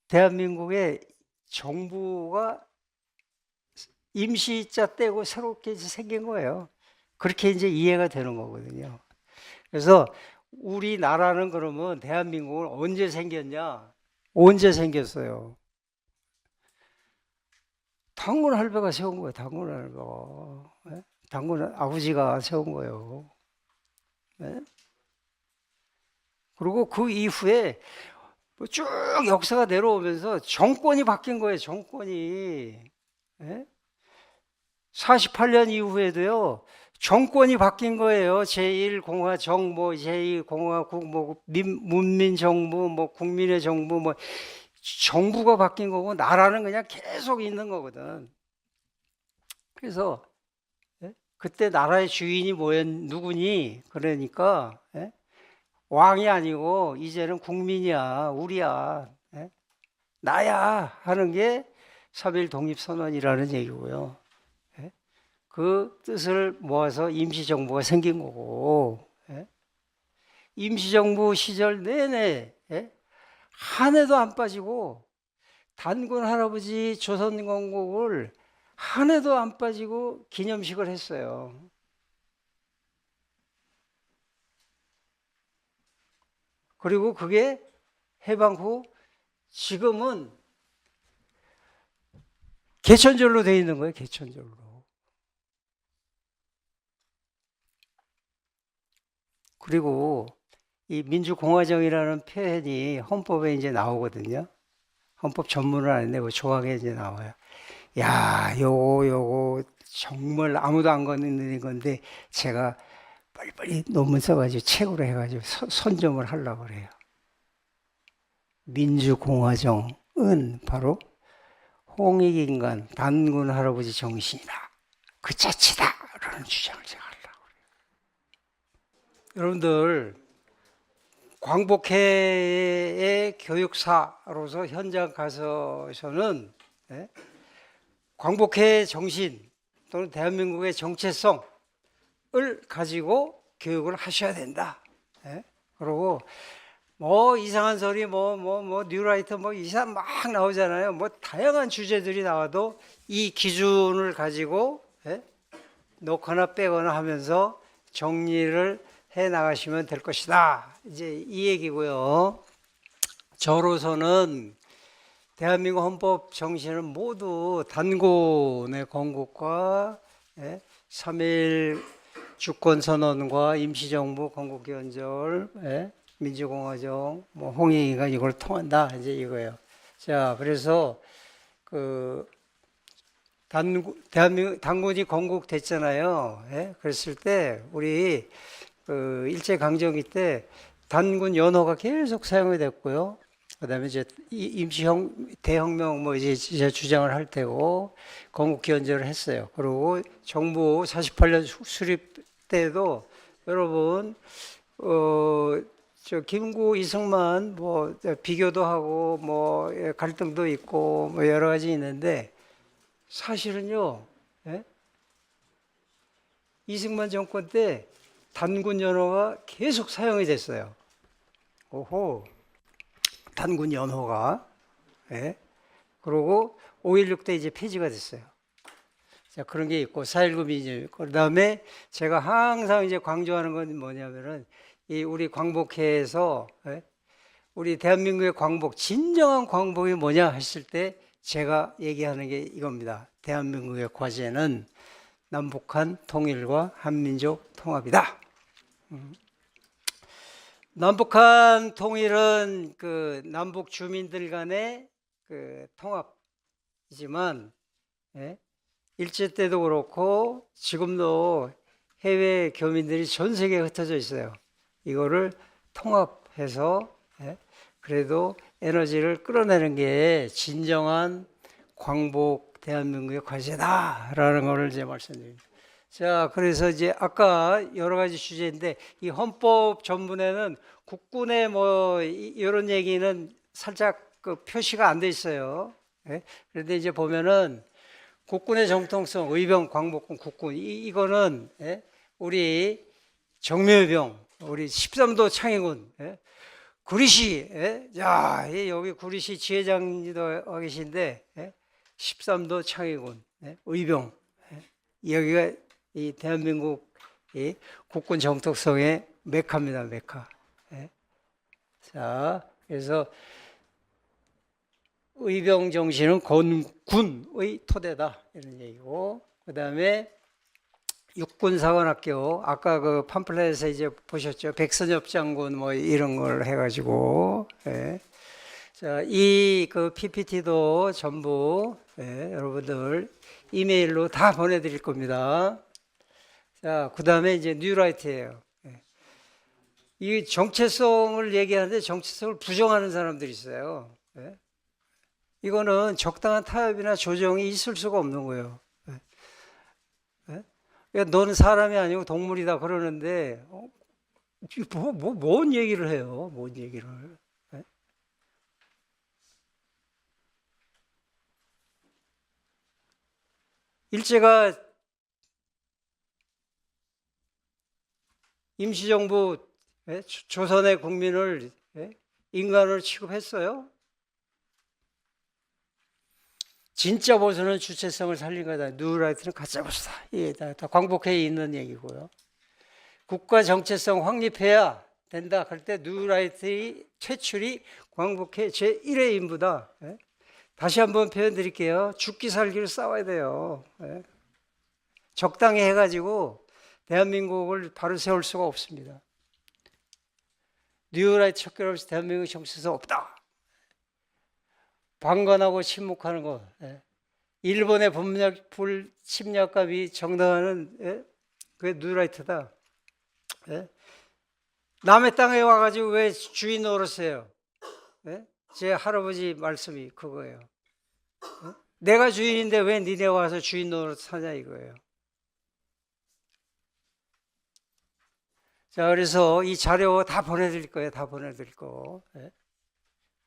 대한민국의 정부가 임시자 떼고 새롭게 생긴 거예요. 그렇게 이제 이해가 되는 거거든요. 그래서 우리나라는 그러면 대한민국은 언제 생겼냐? 언제 생겼어요? 당군 할배가 세운 거예요. 당군 할배가. 당군 아버지가 세운 거예요. 그리고 그 이후에 쭉 역사가 내려오면서 정권이 바뀐 거예요. 정권이. 48년 이후에도요. 정권이 바뀐 거예요. 제1공화 정부, 제2공화국, 문민정부, 국민의 정부, 정부가 바뀐 거고 나라는 그냥 계속 있는 거거든. 그래서 그때 나라의 주인이 누구니? 그러니까 왕이 아니고 이제는 국민이야, 우리야, 나야 하는 게 3.1 독립선언이라는 얘기고요. 그 뜻을 모아서 임시정부가 생긴 거고, 임시정부 시절 내내 한 해도 안 빠지고 단군 할아버지 조선건국을 한 해도 안 빠지고 기념식을 했어요. 그리고 그게 해방 후 지금은 개천절로 돼 있는 거예요. 개천절로. 그리고 이 민주공화정이라는 표현이 헌법에 이제 나오거든요. 헌법 전문을 안 내고 조항에 이제 나와요. 야, 요거 정말 아무도 안 건드리는 건데 제가 빨리빨리 논문 써가지고 책으로 해가지고 선점을 하려고 그래요. 민주공화정은 바로 홍익인간 단군 할아버지 정신이다. 그 자체다. 라는 주장을 제가 하려고 그래요. 여러분들, 광복회의 교육사로서 현장 가서서는 광복회 정신 또는 대한민국의 정체성을 가지고 교육을 하셔야 된다. 그리고 뭐 이상한 소리 뉴라이터 이상 막 나오잖아요. 뭐 다양한 주제들이 나와도 이 기준을 가지고 넣거나 빼거나 하면서 정리를 해 나가시면 될 것이다. 이제 이 얘기고요. 저로서는 대한민국 헌법 정신은 모두 단군의 건국과 3.1 주권선언과 임시정부 건국기원절, 민주공화정, 홍익인간 이걸 통한다. 이제 이거예요. 자, 그래서 단군이 건국됐잖아요. 그랬을 때 우리 일제강점기 때 단군 연호가 계속 사용이 됐고요. 그다음에 이제 대혁명 이제 주장을 할 테고 건국기원절을 했어요. 그리고 정부 48년 수립 때도 여러분 김구 이승만 비교도 하고 갈등도 있고 여러 가지 있는데 사실은요. 이승만 정권 때 단군 연호가 계속 사용이 됐어요. 오호. 단군 연호가. 그리고 5.16 때 이제 폐지가 됐어요. 자, 그런 게 있고, 4.19 민주주의 있고, 그 다음에 제가 항상 이제 강조하는 건 뭐냐면은, 이 우리 광복회에서, 우리 대한민국의 광복, 진정한 광복이 뭐냐 했을 때 제가 얘기하는 게 이겁니다. 대한민국의 과제는 남북한 통일과 한민족 통합이다. 남북한 통일은 남북 주민들 간의 통합이지만, 일제 때도 그렇고 지금도 해외 교민들이 전 세계에 흩어져 있어요. 이거를 통합해서 그래도 에너지를 끌어내는 게 진정한 광복 대한민국의 과제다라는 것을 이제 말씀드립니다. 자, 그래서 이제 아까 여러 가지 주제인데 이 헌법 전문에는 국군의 이런 얘기는 살짝 표시가 안 돼 있어요. 그런데 이제 보면은 국군의 정통성, 의병, 광복군, 국군 이거는 우리 정묘병, 우리 13도 창의군, 구리시, 여기 구리시 지회장님도 와 계신데 13도 창의군, 의병, 여기가 이 대한민국 이 국군 정통성의 메카입니다, 메카. 자, 그래서 의병 정신은 군의 토대다 이런 얘기고, 그 다음에 육군사관학교 아까 팜플렛에서 이제 보셨죠? 백선엽 장군 이런 걸 해가지고 자, 이 PPT도 전부 여러분들 이메일로 다 보내드릴 겁니다. 자, 그 다음에 이제 뉴라이트예요. 이 정체성을 얘기하는데 정체성을 부정하는 사람들이 있어요. 이거는 적당한 타협이나 조정이 있을 수가 없는 거예요. 너는 사람이 아니고 동물이다 그러는데 뭔 얘기를 해요? 뭔 얘기를? 일제가 임시정부 조선의 국민을 인간으로 취급했어요? 진짜 보수는 주체성을 살린 거다. 뉴라이트는 가짜 보수다. 이게 다 광복회에 있는 얘기고요. 국가 정체성 확립해야 된다. 그럴 때 뉴라이트의 퇴출이 광복회 제1의 임무다. 다시 한번 표현 드릴게요. 죽기 살기를 싸워야 돼요. 예. 적당히 해가지고 대한민국을 바로 세울 수가 없습니다. 뉴라이트 척결 없이 대한민국 정치에서 없다. 방관하고 침묵하는 것. 예. 일본의 불침략감이 정당화는 예? 그게 뉴라이트다. 예? 남의 땅에 와가지고 왜 주인 노릇해요? 예? 제 할아버지 말씀이 그거예요. 예? 내가 주인인데 왜 니네 와서 주인 노릇하냐 이거예요. 자, 그래서 이 자료 다 보내드릴 거예요. 다 보내드릴 거. 예?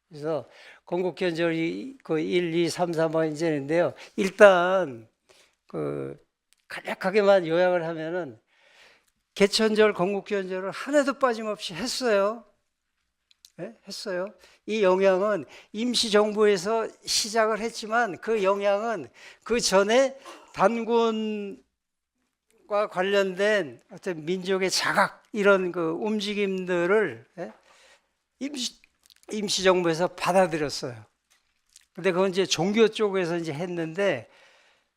그래서 건국견절이 그 1, 2, 3, 4번 이제인데요. 일단 그 간략하게만 요약을 하면은 개천절, 건국견절을 하나도 빠짐없이 했어요. 네? 했어요. 이 영향은 임시정부에서 시작을 했지만 그 영향은 그 전에 단군과 관련된 어떤 민족의 자각 이런 그 움직임들을 임시정부에서 받아들였어요. 근데 그건 이제 종교 쪽에서 이제 했는데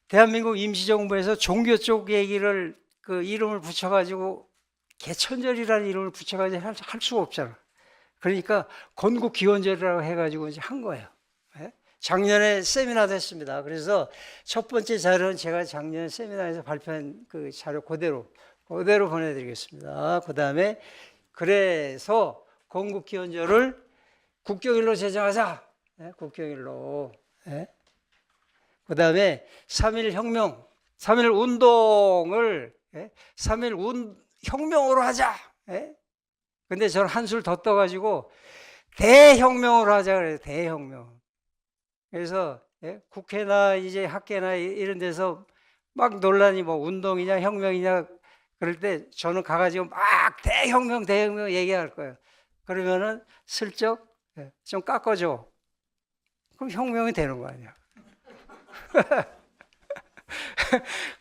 대한민국 임시정부에서 종교 쪽 얘기를 그 이름을 붙여가지고 개천절이라는 이름을 붙여가지고 할 수가 없잖아. 그러니까 건국기원절이라고 해가지고 이제 한 거예요. 작년에 세미나도 했습니다. 그래서 첫 번째 자료는 제가 작년 세미나에서 발표한 그 자료 그대로 보내드리겠습니다. 그 다음에 그래서 건국기원절을 국경일로 제정하자. 국경일로. 그 다음에 3.1 혁명, 3.1 운동을 3.1 혁명으로 하자. 근데 저는 한술 더 떠가지고 대혁명으로 하자 그래요. 대혁명. 그래서 국회나 이제 학계나 이런 데서 막 논란이 뭐 운동이냐 혁명이냐 그럴 때 저는 가가지고 막 대혁명 얘기할 거예요. 그러면은 슬쩍 좀 깎아줘. 그럼 혁명이 되는 거 아니야.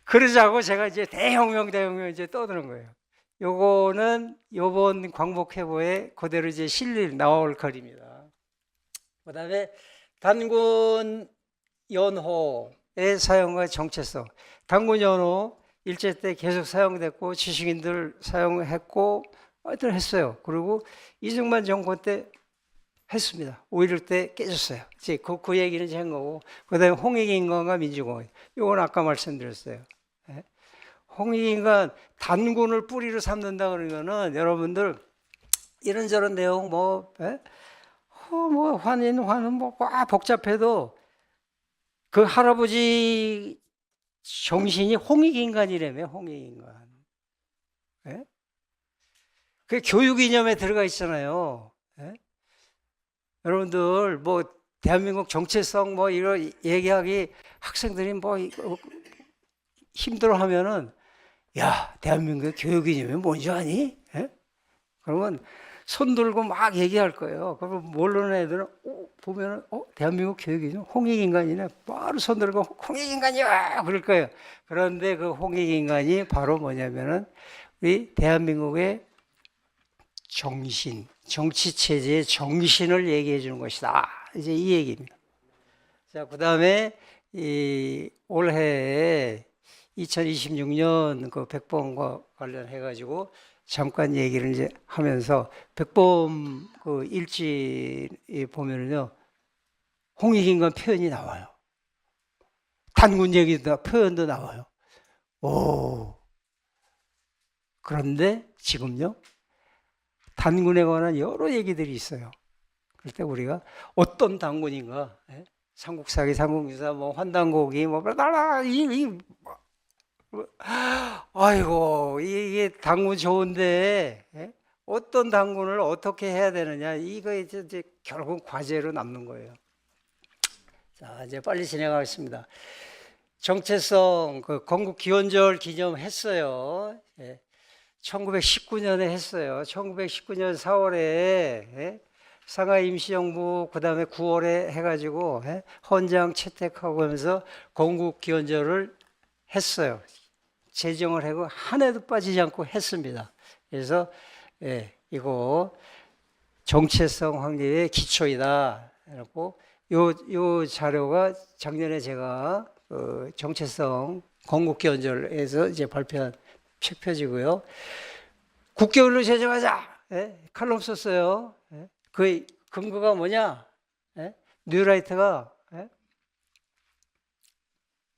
그러자고 제가 이제 대혁명 이제 떠드는 거예요. 요거는 요번 광복회보에 그대로 이제 실릴 나올 글입니다. 그 다음에 단군 연호의 사용과 정체성. 단군 연호 일제 때 계속 사용됐고 지식인들 사용했고 하여튼 했어요. 그리고 이승만 정권 때 했습니다. 5.16 때 깨졌어요. 이제 그 얘기는 이제 한 거고. 그 다음에 홍익인간과 민주공화. 이건 아까 말씀드렸어요. 홍익인간 단군을 뿌리로 삼는다 그러면은 여러분들 이런저런 내용 뭐 환은 뭐 복잡해도 그 할아버지 정신이 홍익인간이라며 홍익인간. 그 교육 이념에 들어가 있잖아요. 여러분들 뭐 대한민국 정체성 뭐 이런 얘기하기 학생들이 뭐 힘들어하면은 야 대한민국 교육 이념이 뭔지 아니? 그러면 손 들고 막 얘기할 거예요. 그러면 모르는 애들은 보면은 대한민국 교육 이념 홍익인간이네. 바로 손 들고 홍익인간이야 그럴 거예요. 그런데 그 홍익인간이 바로 뭐냐면은 우리 대한민국의 정신, 정치체제의 정신을 얘기해 주는 것이다. 이제 이 얘기입니다. 자, 그 다음에 올해 2026년 그 백범과 관련해가지고 잠깐 얘기를 이제 하면서 백범 그 일지 보면은요, 홍익인간 표현이 나와요. 단군 얘기도 표현도 나와요. 그런데 지금요, 단군에 관한 여러 얘기들이 있어요. 그럴 때 우리가 어떤 단군인가, 삼국사기, 삼국유사, 뭐 환단고기, 아이고 이게 단군 좋은데 어떤 단군을 어떻게 해야 되느냐 이거 이제 결국 과제로 남는 거예요. 자 이제 빨리 진행하겠습니다. 정체성 그 건국기원절 기념했어요. 1919년에 했어요. 1919년 4월에 상하이 임시정부 그 다음에 9월에 해가지고 헌장 채택하고 하면서 건국기원절을 했어요. 제정을 하고 한 해도 빠지지 않고 했습니다. 그래서 이거 정체성 확립의 기초이다. 그래고 요 자료가 작년에 제가 정체성 건국기원절에서 이제 발표한 책표지고요. 국경일로 제정하자. 예? 칼럼 썼어요. 예? 그 근거가 뭐냐? 예? 뉴라이트가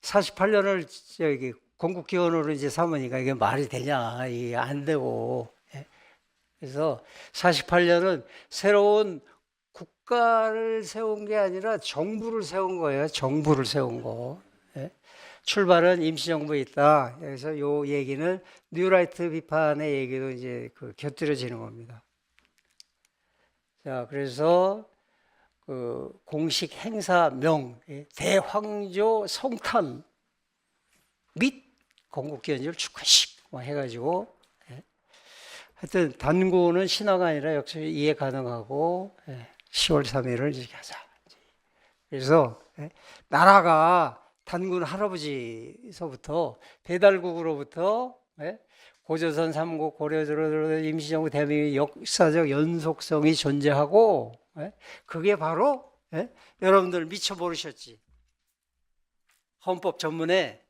48년을 저기 건국기원으로 이제 삼으니까 이게 말이 되냐? 이게 안 되고. 예? 그래서 48년은 새로운 국가를 세운 게 아니라 정부를 세운 거예요. 정부를 세운 거. 예? 출발은 임시정부에 있다. 그래서 요 얘기는 뉴라이트 비판의 얘기도 이제 곁들여지는 겁니다. 자, 그래서 그 공식 행사명 대황조 성탄 및 건국기원절 축하식 뭐 해가지고 하여튼 단고는 신화가 아니라 역시 이해 가능하고 10월 3일을 이렇게 하자. 그래서 나라가 단군 할아버지서부터 배달국으로부터 고조선 삼국 고려들어 임시정부 대한민국의 역사적 연속성이 존재하고 그게 바로 여러분들 미처 모르셨지. 헌법 전문에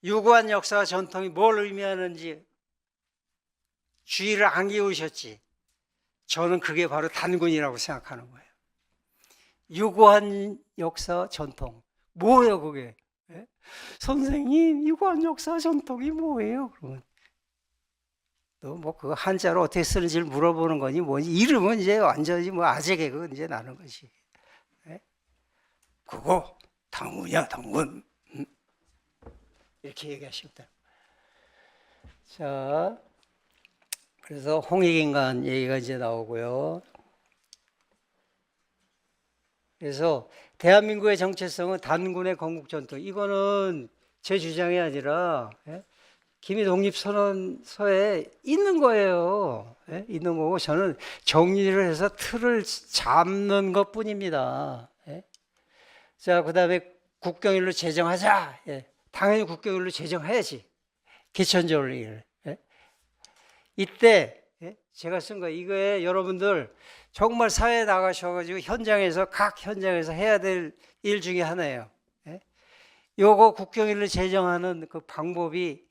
유구한 역사와 전통이 뭘 의미하는지 주의를 안 기울이셨지. 저는 그게 바로 단군이라고 생각하는 거예요. 유구한 역사 전통. 뭐예요 그게? 선생님 유구한 역사 전통이 뭐예요? 그러면 너 뭐 그거 한자로 어떻게 쓰는지를 물어보는 거니 뭐니? 이름은 이제 완전히 뭐 아재 개그 이제 나는 것이. 그거 당군이야 당군. 이렇게 얘기하십니다. 자, 그래서 홍익인간 얘기가 이제 나오고요. 그래서 대한민국의 정체성은 단군의 건국전통. 이거는 제 주장이 아니라 기미 독립선언서에 있는 거예요. 있는 거고 저는 정리를 해서 틀을 잡는 것뿐입니다. 자, 그 다음에 국경일로 제정하자. 당연히 국경일로 제정해야지. 개천절. 이때 제가 쓴 거 이거에 여러분들 정말 사회에 나가셔가지고 각 현장에서 해야 될 일 중에 하나예요. 요거 국경일로 제정하는 그 방법이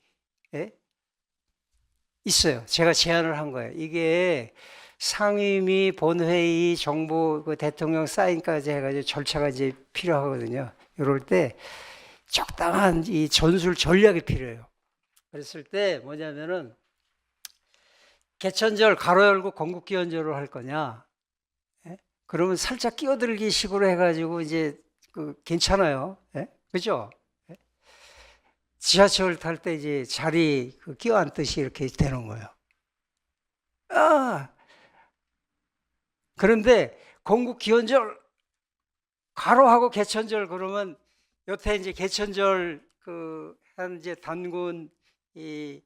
있어요. 제가 제안을 한 거예요. 이게 상임위, 본회의, 정부, 그 대통령 사인까지 해가지고 절차가 이제 필요하거든요. 이럴 때 적당한 이 전술 전략이 필요해요. 그랬을 때 뭐냐면은 개천절 가로 열고 건국기원절을 할 거냐? 그러면 살짝 끼어들기 식으로 해가지고 이제 괜찮아요. 그죠? 지하철 탈 때 이제 자리 끼어앉듯이 이렇게 되는 거예요. 그런데 건국기원절 가로하고 개천절 그러면 여태 이제 개천절 현재 단군 이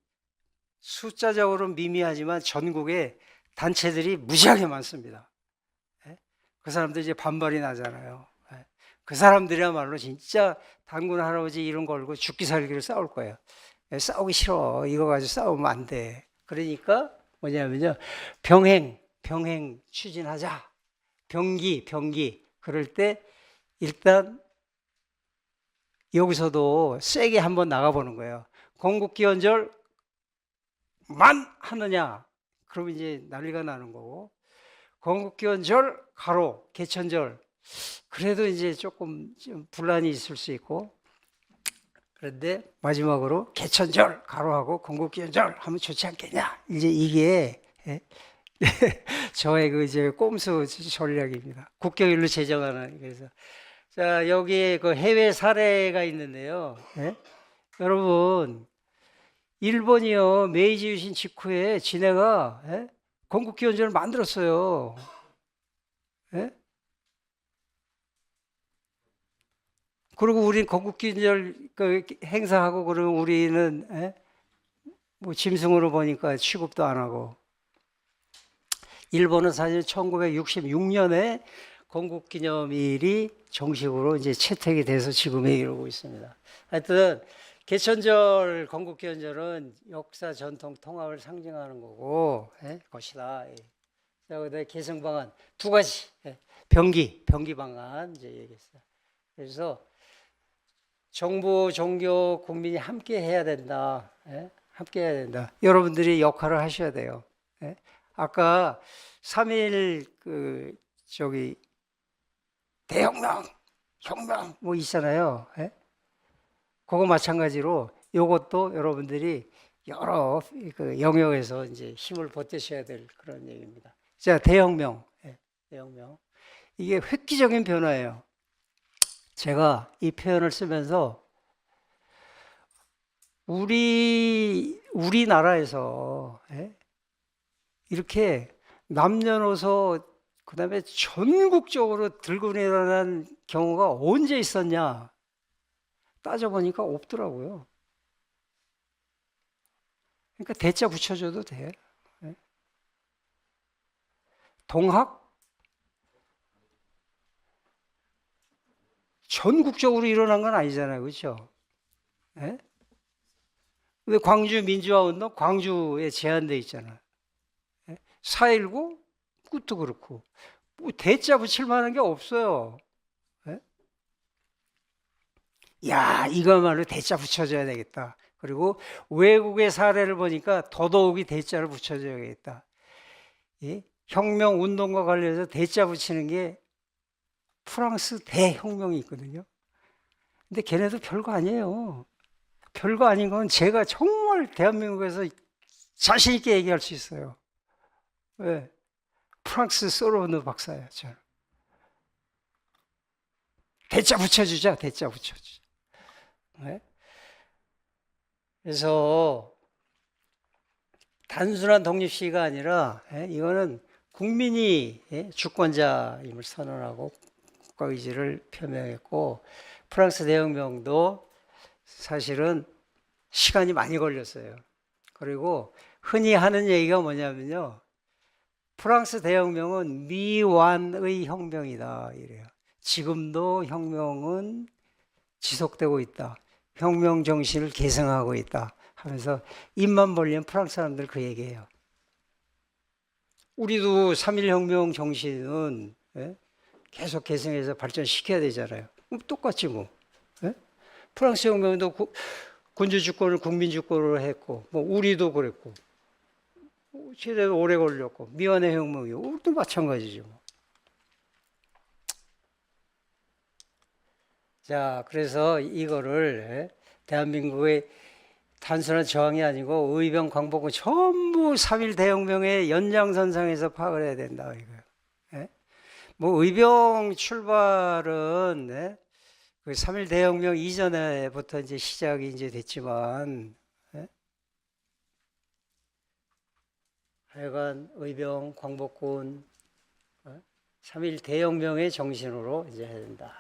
숫자적으로 미미하지만 전국에 단체들이 무지하게 많습니다. 그 사람들 이제 반발이 나잖아요. 그 사람들이야말로 진짜 단군 할아버지 이름 걸고 죽기 살기로 싸울 거예요. 싸우기 싫어. 이거 가지고 싸우면 안 돼. 그러니까 뭐냐면요. 병행 추진하자. 병기. 그럴 때 일단 여기서도 세게 한번 나가보는 거예요. 건국기원절 만 하느냐? 그러면 이제 난리가 나는 거고. 건국기원절 가로 개천절 그래도 이제 조금 좀 분란이 있을 수 있고 그런데 마지막으로 개천절 가로하고 건국기원절 하면 좋지 않겠냐? 이제 이게 저의 그 이제 꼼수 전략입니다. 국경일로 제정하는 그래서 자 여기에 그 해외 사례가 있는데요. 여러분 일본이요 메이지 유신 직후에 지네가 건국기원절을 만들었어요. 그리고 우리는 건국기원절 행사하고 그러면 우리는 뭐 짐승으로 보니까 취급도 안 하고 일본은 사실 1966년에 건국기념일이 정식으로 이제 채택이 돼서 지금에 이르고 있습니다. 하여튼 개천절 건국기원절은 역사 전통 통합을 상징하는 거고 것이다. 자, 그다음에 개성 방안 두 가지. 병기 방안 이제 얘기했어요. 그래서 정부, 종교, 국민이 함께 해야 된다. 예? 함께 해야 된다. 여러분들이 역할을 하셔야 돼요. 예? 아까 3.1 저기 대혁명, 혁명 뭐 있잖아요. 예? 그거 마찬가지로 요것도 여러분들이 여러 그 영역에서 이제 힘을 보태셔야 될 그런 얘기입니다. 자, 대혁명. 예, 대혁명. 이게 획기적인 변화예요. 제가 이 표현을 쓰면서 우리나라에서 예? 이렇게 남녀노소 그다음에 전국적으로 들고 일어난 경우가 언제 있었냐 따져보니까 없더라고요. 그러니까 대자 붙여줘도 돼. 예? 동학 전국적으로 일어난 건 아니잖아요, 그렇죠? 예? 왜 광주 민주화운동 광주에 제한돼 있잖아. 예? 4.19 그것도 그렇고 뭐 대자 붙일 만한 게 없어요. 예? 야, 이거말로 대자 붙여줘야 되겠다. 그리고 외국의 사례를 보니까 더더욱이 대자를 붙여줘야겠다. 예? 혁명 운동과 관련해서 대자 붙이는 게 프랑스 대혁명이 있거든요. 근데 걔네도 별거 아니에요. 별거 아닌 건 제가 정말 대한민국에서 자신 있게 얘기할 수 있어요. 왜? 프랑스 소르본 박사예요, 저는. 대자 붙여주자, 대자 붙여주자. 네? 그래서 단순한 독립시위가 아니라 이거는 국민이 주권자임을 선언하고 국가 의지를 표명했고 프랑스 대혁명도 사실은 시간이 많이 걸렸어요. 그리고 흔히 하는 얘기가 뭐냐면요. 프랑스 대혁명은 미완의 혁명이다 이래요. 지금도 혁명은 지속되고 있다. 혁명 정신을 계승하고 있다 하면서 입만 벌리면 프랑스 사람들 그 얘기해요. 우리도 3.1 혁명 정신은 계속 계승해서 발전시켜야 되잖아요. 똑같지 뭐. 프랑스 혁명도 군주 주권을 국민 주권으로 했고, 뭐 우리도 그랬고, 최대로 오래 걸렸고, 미완의 혁명이 우리도 마찬가지죠. 뭐. 자, 그래서 이거를 대한민국의 단순한 저항이 아니고 의병 광복은 전부 3.1 대혁명의 연장선상에서 파악을 해야 된다 이거예요. 뭐 의병 출발은 그 3.1 대혁명 이전에부터 이제 시작이 이제 됐지만, 하여간 의병, 광복군, 3.1 대혁명의 정신으로 이제 해야 된다.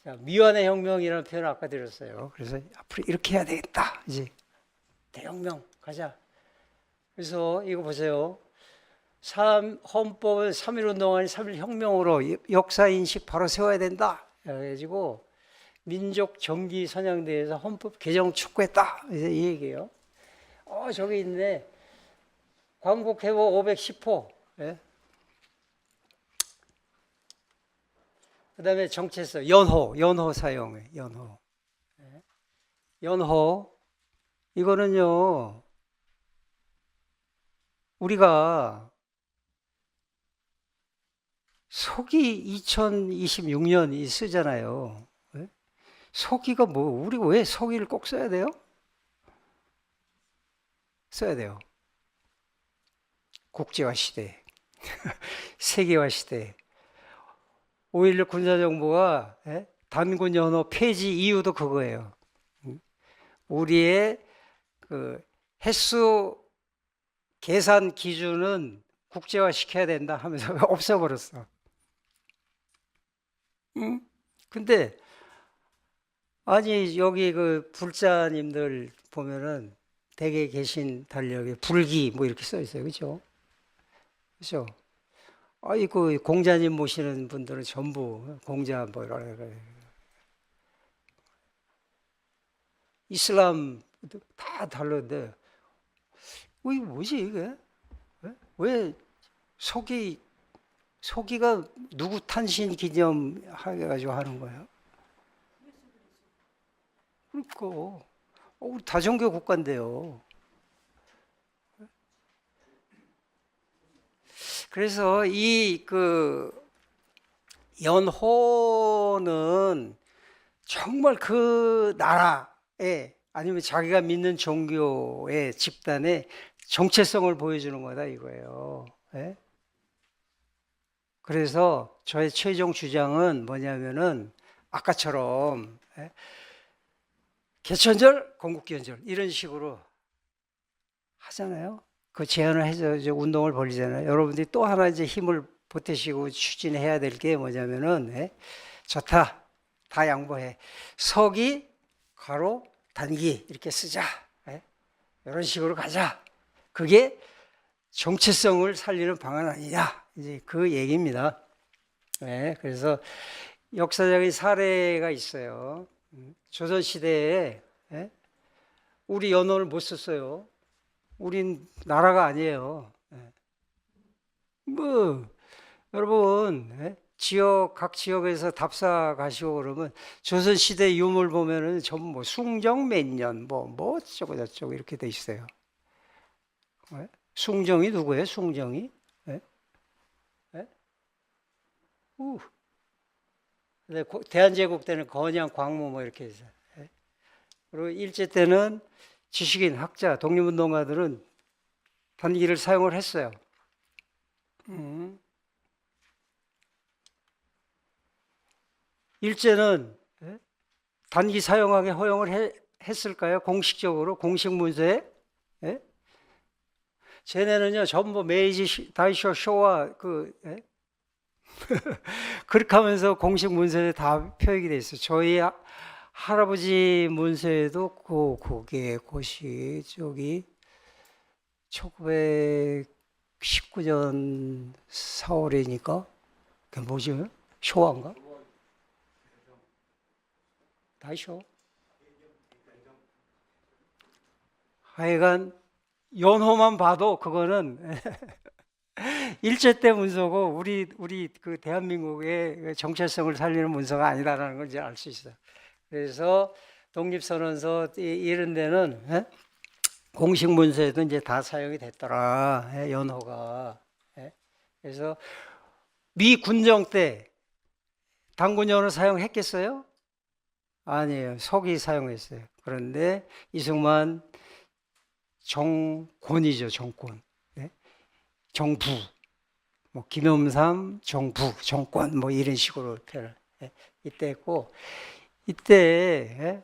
자, 미완의 혁명이라는 표현을 아까 드렸어요. 그래서 앞으로 이렇게 해야 되겠다. 이제 대혁명 가자. 그래서 이거 보세요. 헌법을 3.1 운동 아닌 3.1 혁명으로 역사 인식 바로 세워야 된다. 그래가지고 민족 정기 선양대회에서 헌법 개정 촉구했다. 이제 이 얘기예요. 저기 있네. 광복 회복 510호. 예? 그 다음에 정체성, 연호 사용해, 연호. 예? 연호. 이거는요, 우리가 서기 2026년 쓰잖아요. 예? 서기가 뭐, 우리 왜 서기를 꼭 써야 돼요? 써야 돼요. 국제화 시대, 세계화 시대. 5.16 군사정부가 단군 연호 폐지 이유도 그거예요. 우리의 그 횟수 계산 기준은 국제화 시켜야 된다 하면서 없애버렸어. 응? 근데 아니 여기 그 불자님들 보면은 댁에 계신 달력에 불기 뭐 이렇게 써 있어요, 그렇죠? 그렇죠? 아이 그 공자님 모시는 분들은 전부 공자 뭐 이런 이슬람 다 다른데 왜 뭐지 이게? 왜 서기 서기가 누구 탄신 기념 해가지고 하는 거예요? 그러니까 우리 다종교 국가인데요. 그래서 이 그 연호는 정말 그 나라에 아니면 자기가 믿는 종교의 집단의 정체성을 보여주는 거다 이거예요. 예? 그래서 저의 최종 주장은 뭐냐면은 아까처럼 예? 개천절, 건국기원절 이런 식으로 하잖아요. 그 제안을 해서 이제 운동을 벌이잖아요. 여러분들이 또 하나 이제 힘을 보태시고 추진해야 될 게 뭐냐면은 예? 좋다. 다 양보해. 서기, 가로, 단기 이렇게 쓰자. 예? 이런 식으로 가자. 그게 정체성을 살리는 방안 아니냐. 이제 그 얘기입니다. 예? 그래서 역사적인 사례가 있어요. 조선시대에 예? 우리 연호를 못 썼어요. 우린 나라가 아니에요. 예. 뭐 여러분 예? 각 지역에서 답사 가시고 그러면 조선시대 유물 보면은 전부 뭐 숭정 몇 년 뭐 어쩌고 저쩌고 이렇게 돼 있어요. 예? 숭정이 누구예요? 숭정이? 예? 예? 근데 대한제국 때는 건양, 광무 뭐 이렇게 해서 예? 그리고 일제 때는 지식인, 학자, 독립운동가들은 단기를 사용을 했어요. 일제는 예? 단기 사용하게 허용을 했을까요? 공식적으로 공식 문서에? 예? 쟤네는요 전부 메이지 다이쇼 쇼와 예? 그렇게 하면서 공식 문서에 다 표기돼 있어요. 저희 할아버지 문서에도 그게 곳이 저기 1919년 4월이니까 그게 뭐지? 쇼ዋ인가? 다이쇼? 하여간 연호만 봐도 그거는 일제 때 문서고 우리 그 대한민국의 정체성을 살리는 문서가 아니다라는 걸 이제 알 수 있어요. 그래서 독립선언서 이런 데는 예? 공식 문서에도 이제 다 사용이 됐더라. 예? 연호가. 예? 그래서 미 군정 때 단군 연호 사용했겠어요? 아니에요. 서기 사용했어요. 그런데 이승만 정권이죠, 정권. 네? 정부, 뭐 김영삼 정부, 정권, 뭐 이런 식으로 표현을 예? 이때 했고, 이때 예?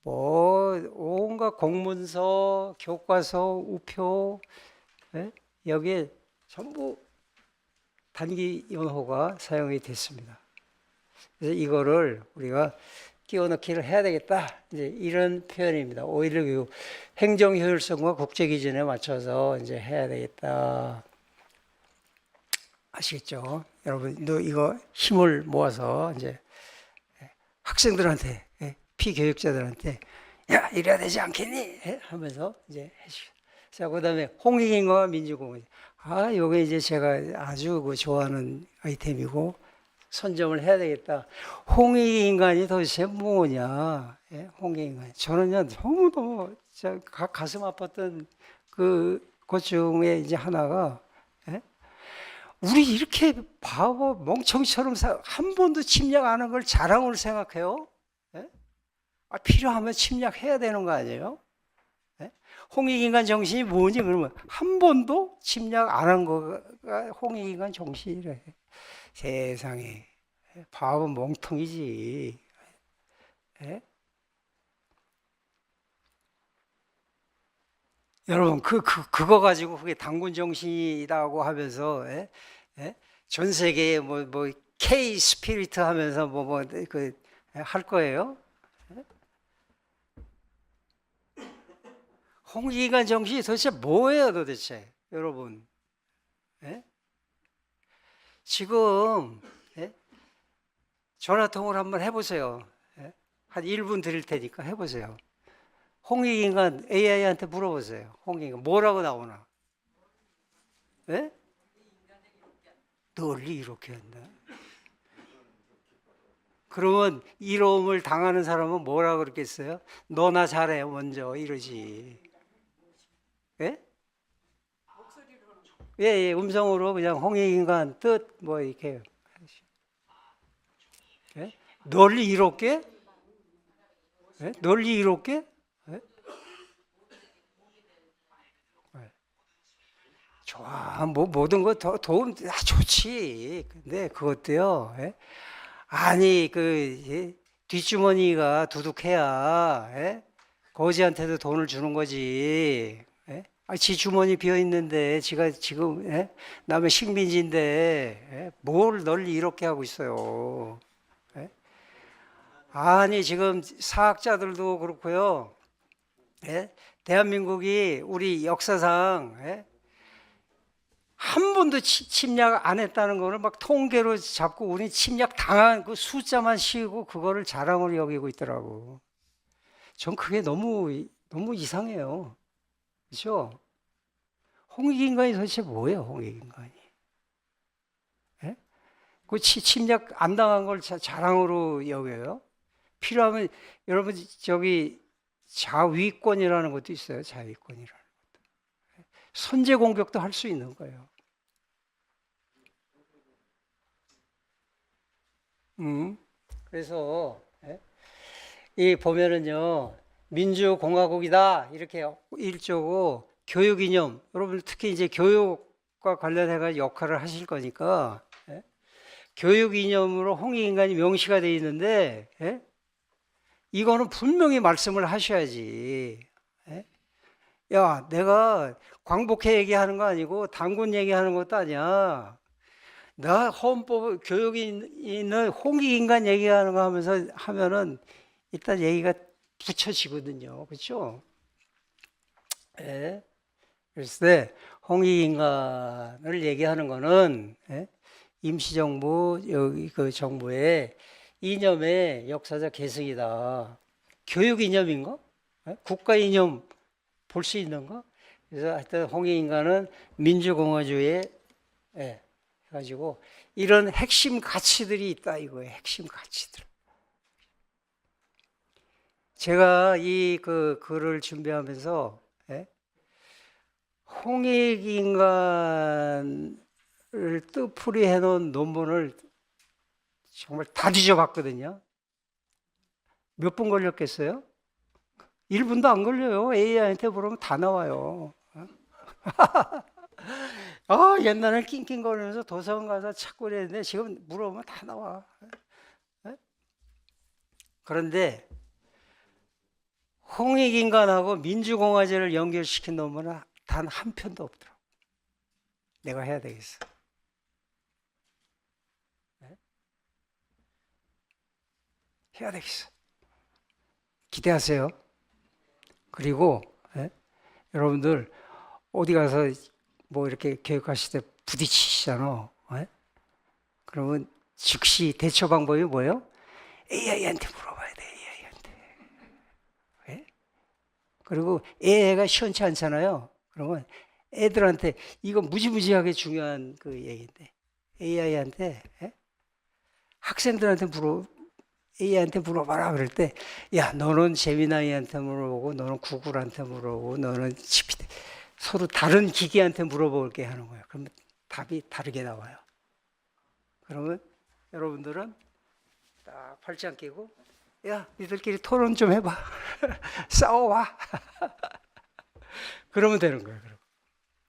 뭐 온갖 공문서, 교과서, 우표 예? 여기에 전부 단기 연호가 사용이 됐습니다. 그래서 이거를 우리가 끼워 넣기를 해야 되겠다. 이제 이런 표현입니다. 오히려 교육 행정 효율성과 국제 기준에 맞춰서 이제 해야 되겠다. 아시겠죠? 여러분도 이거 힘을 모아서 이제 학생들한테 피교육자들한테 야 이래야 되지 않겠니? 하면서 이제 해주죠. 자 그다음에 홍익인과 민주공원. 요게 이제 제가 아주 좋아하는 아이템이고. 선점을 해야 되겠다. 홍익인간이 도대체 뭐냐? 예? 홍익인간. 저는요 너무도 가슴 아팠던 것 중에 이제 하나가 예? 우리 이렇게 바보 멍청이처럼 한 번도 침략 안 한 걸 자랑으로 생각해요? 예? 필요하면 침략해야 되는 거 아니에요? 예? 홍익인간 정신이 뭐니 그러면 한 번도 침략 안 한 거가 홍익인간 정신이래. 세상에 바보 멍텅이지. 예? 여러분 그거 가지고 그게 당군 정신이라고 하면서 예? 예? 전 세계에 뭐 K 스피리트 하면서 할 거예요? 예? 홍익인간 정신이 도대체 뭐예요 도대체 여러분? 예? 지금 예? 전화 통화를 한번 해보세요. 예? 한 1분 드릴 테니까 해보세요. 홍익인간 AI한테 물어보세요. 홍익인간 뭐라고 나오나? 예? 널리 이롭게 한다. 그러면 이로움을 당하는 사람은 뭐라 그랬겠어요? 너나 잘해 먼저 이러지. 예? 예, 예, 음성으로 그냥 홍익인간 뜻 뭐 이렇게. 예? 널리 이롭게? 예? 널리 이롭게? 예? 좋아, 뭐 모든 거 더 도움 좋지. 근데 그것도요. 예? 아니 그 뒷주머니가 두둑해야 거지한테도 돈을 주는 거지. 지 주머니 비어 있는데 지가 지금 남의 식민지인데 뭘 널리 이렇게 하고 있어요. 예? 아니 지금 사학자들도 그렇고요. 대한민국이 우리 역사상 한 번도 침략 안 했다는 거를 막 통계로 잡고 우리 침략 당한 그 숫자만 씌우고 그거를 자랑으로 여기고 있더라고. 전 그게 너무 이상해요. 그렇죠? 홍익인간이 도대체 뭐예요, 홍익인간이? 예? 그 침략 안 당한 걸 자랑으로 여겨요? 필요하면 여러분 저기 자위권이라는 것도 있어요. 자위권이라는 것도. 선제 공격도 할 수 있는 거예요. 그래서 이 보면은요 민주공화국이다 이렇게 일조고 교육 이념 여러분 특히 이제 교육과 관련해가 역할을 하실 거니까 교육 이념으로 홍익인간이 명시가 되어 있는데 이거는 분명히 말씀을 하셔야지. 야 내가 광복회 얘기하는 거 아니고 단군 얘기하는 것도 아니야. 나 헌법 교육이 있는 홍익인간 얘기하는 거 하면서 하면은 일단 얘기가 붙여지거든요. 그렇죠? 예. 그래서 홍익인간을 얘기하는 거는 임시정부 여기 그 정부의 이념의 역사적 계승이다. 교육 이념인가? 국가 이념 볼 수 있는가? 그래서 하여튼 홍익인간은 민주공화주의에 가지고 이런 핵심 가치들이 있다 이거예요. 핵심 가치들. 제가 이 그 글을 준비하면서 홍익인간을 뜻풀이 해놓은 논문을 정말 다 뒤져봤거든요. 몇 분 걸렸겠어요? 1분도 안 걸려요. AI한테 물으면 다 나와요. 옛날에는 낑낑거리면서 도서관 가서 찾고 그랬는데 지금 물어보면 다 나와. 그런데 홍익인간하고 민주공화제를 연결시킨 논문은 단 한 편도 없더라고. 내가 해야 되겠어. 해야 되겠어. 기대하세요. 그리고 여러분들 어디 가서 뭐 이렇게 교육하실 때 부딪히시잖아. 그러면 즉시 대처 방법이 뭐예요? AI한테 물어봐야 돼. AI한테. 그리고 AI가 시원치 않잖아요. 그러면 애들한테 이거 무지무지하게 중요한 그 얘기인데 AI한테 학생들한테 AI한테 물어봐라 그럴 때, 야 너는 제미나이한테 물어보고 너는 구글한테 물어보고 너는 GPT 서로 다른 기계한테 물어볼게 하는 거예요. 그러면 답이 다르게 나와요. 그러면 여러분들은 딱 팔짱 끼고 야 니들끼리 토론 좀 해봐. 싸워봐. 그러면 되는 거예요.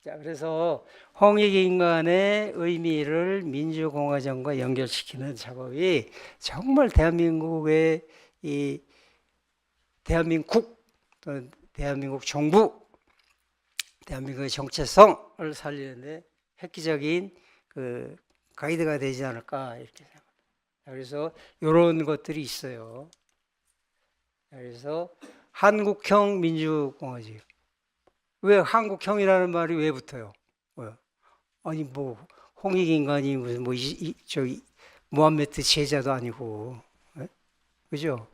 자, 그래서 홍익인간의 의미를 민주공화정과 연결시키는 작업이 정말 대한민국의 이 대한민국 또는 대한민국 정부, 대한민국의 정체성을 살리는데 획기적인 그 가이드가 되지 않을까 이렇게 생각합니다. 그래서 이런 것들이 있어요. 그래서 한국형 민주공화제. 왜 한국형이라는 말이 왜 붙어요? 아니 뭐 홍익인간이 무슨 뭐 저기 무함메트 제자도 아니고, 그죠?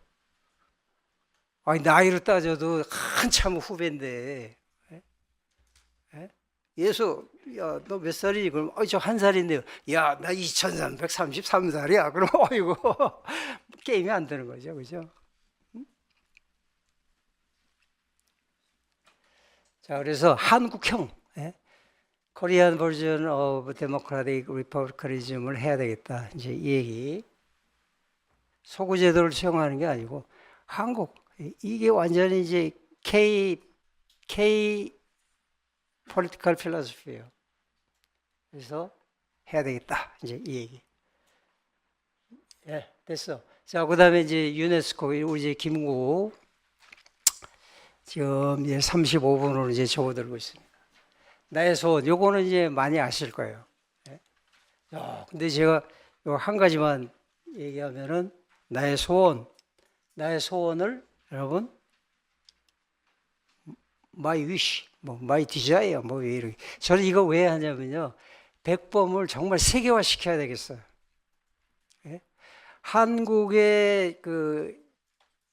아니 나이로 따져도 한참 후배인데, 예수, 야, 너 몇 살이니? 그럼, 저 한 살인데요. 야, 나 2333살이야. 그럼, 어이구, 게임이 안 되는 거죠. 그죠? 자, 그래서 한국형, 예? 코리안 버전 오브 데모크라틱 리퍼블리커니즘을 해야 되겠다. 이제 이 얘기. 소구 제도를 수용하는 게 아니고, 한국, 이게 완전히 이제 K 폴리티컬 필로소피예요. 그래서 해야 되겠다. 이제 이 얘기. 예, 됐어. 자, 그다음에 이제 유네스코 우리 이제 김구 지금 이제 35분으로 이제 접어들고 있습니다. 나의 소원, 요거는 이제 많이 아실 거예요. 예? 근데 제가 요 한 가지만 얘기하면은 나의 소원을 여러분 my wish, 뭐 my desire, 뭐 이렇게 저는 이거 왜 하냐면요, 백범을 정말 세계화 시켜야 되겠어요. 예? 한국의 그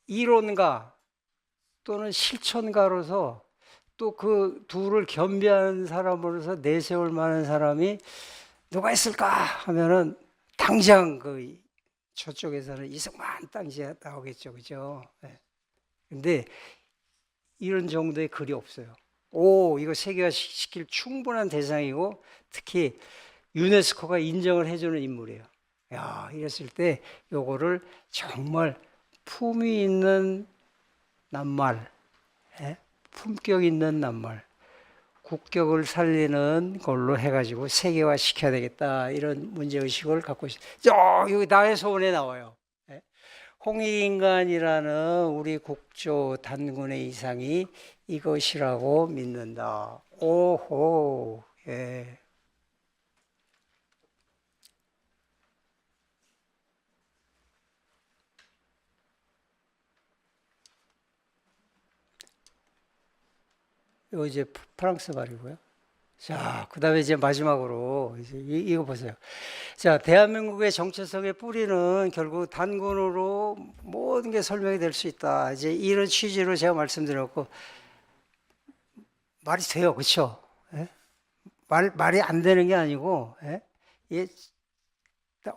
이론가 또는 실천가로서 또 그 둘을 겸비한 사람으로서 내세울 만한 사람이 누가 있을까 하면은 당장 그 저쪽에서는 이승만 당시에 나오겠죠, 그죠? 네. 근데 이런 정도의 글이 없어요. 오, 이거 세계화 시킬 충분한 대상이고 특히 유네스코가 인정을 해주는 인물이에요. 야, 이랬을 때 요거를 정말 품위 있는 낱말, 예? 품격 있는 낱말, 국격을 살리는 걸로 해가지고 세계화 시켜야 되겠다, 이런 문제의식을 갖고 있어요. 여기 나의 소원에 나와요. 예? 홍익인간이라는 우리 국조 단군의 이상이 이것이라고 믿는다. 오호, 예. 이거 이제 프랑스 말이고요. 자, 그 다음에 이제 마지막으로 이제 이거 보세요. 자, 대한민국의 정체성의 뿌리는 결국 단군으로 모든 게 설명이 될 수 있다. 이제 이런 취지로 제가 말씀드렸고, 말이 돼요. 그렇죠? 예? 말이 안 되는 게 아니고, 예? 이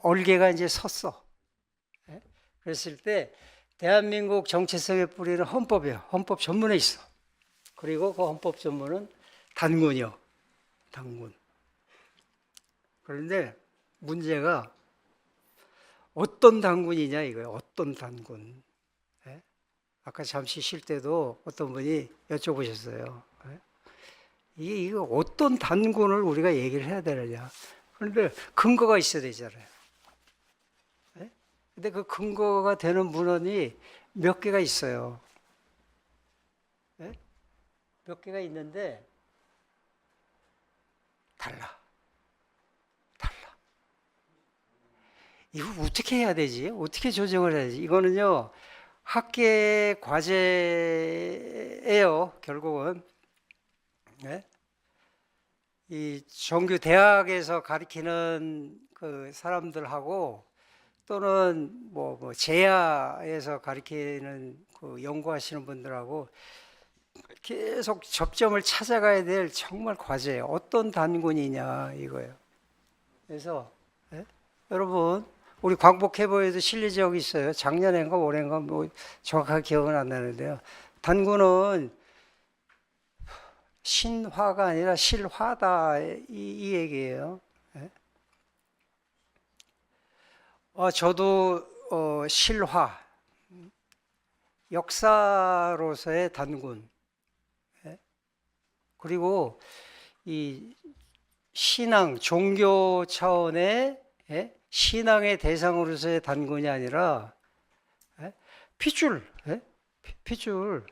얼개가 이제 섰어. 예? 그랬을 때 대한민국 정체성의 뿌리는 헌법이에요. 헌법 전문에 있어. 그리고 그 헌법 전문은 단군이요. 단군. 그런데 문제가 어떤 단군이냐 이거예요. 어떤 단군. 예? 아까 잠시 쉴 때도 어떤 분이 여쭤보셨어요. 예? 이거 어떤 단군을 우리가 얘기를 해야 되느냐. 그런데 근거가 있어야 되잖아요. 예? 근데 그 근거가 되는 문헌이 몇 개가 있어요. 예? 몇 개가 있는데 달라. 이거 어떻게 해야 되지? 어떻게 조정을 해야지? 이거는요, 학계 과제예요, 결국은. 네? 이 정규 대학에서 가르치는 그 사람들하고 또는 뭐 제야에서 가르치는 그 연구하시는 분들하고 계속 접점을 찾아가야 될 정말 과제예요. 어떤 단군이냐 이거예요. 그래서 여러분, 우리 광복해보에도 실린 적이 있어요. 작년인가 올해인가 뭐 정확하게 기억은 안 나는데요. 단군은 신화가 아니라 실화다, 이 얘기예요. 저도 실화, 역사로서의 단군, 그리고 이 신앙, 종교 차원의 신앙의 대상으로서의 단군이 아니라 핏줄, 핏줄.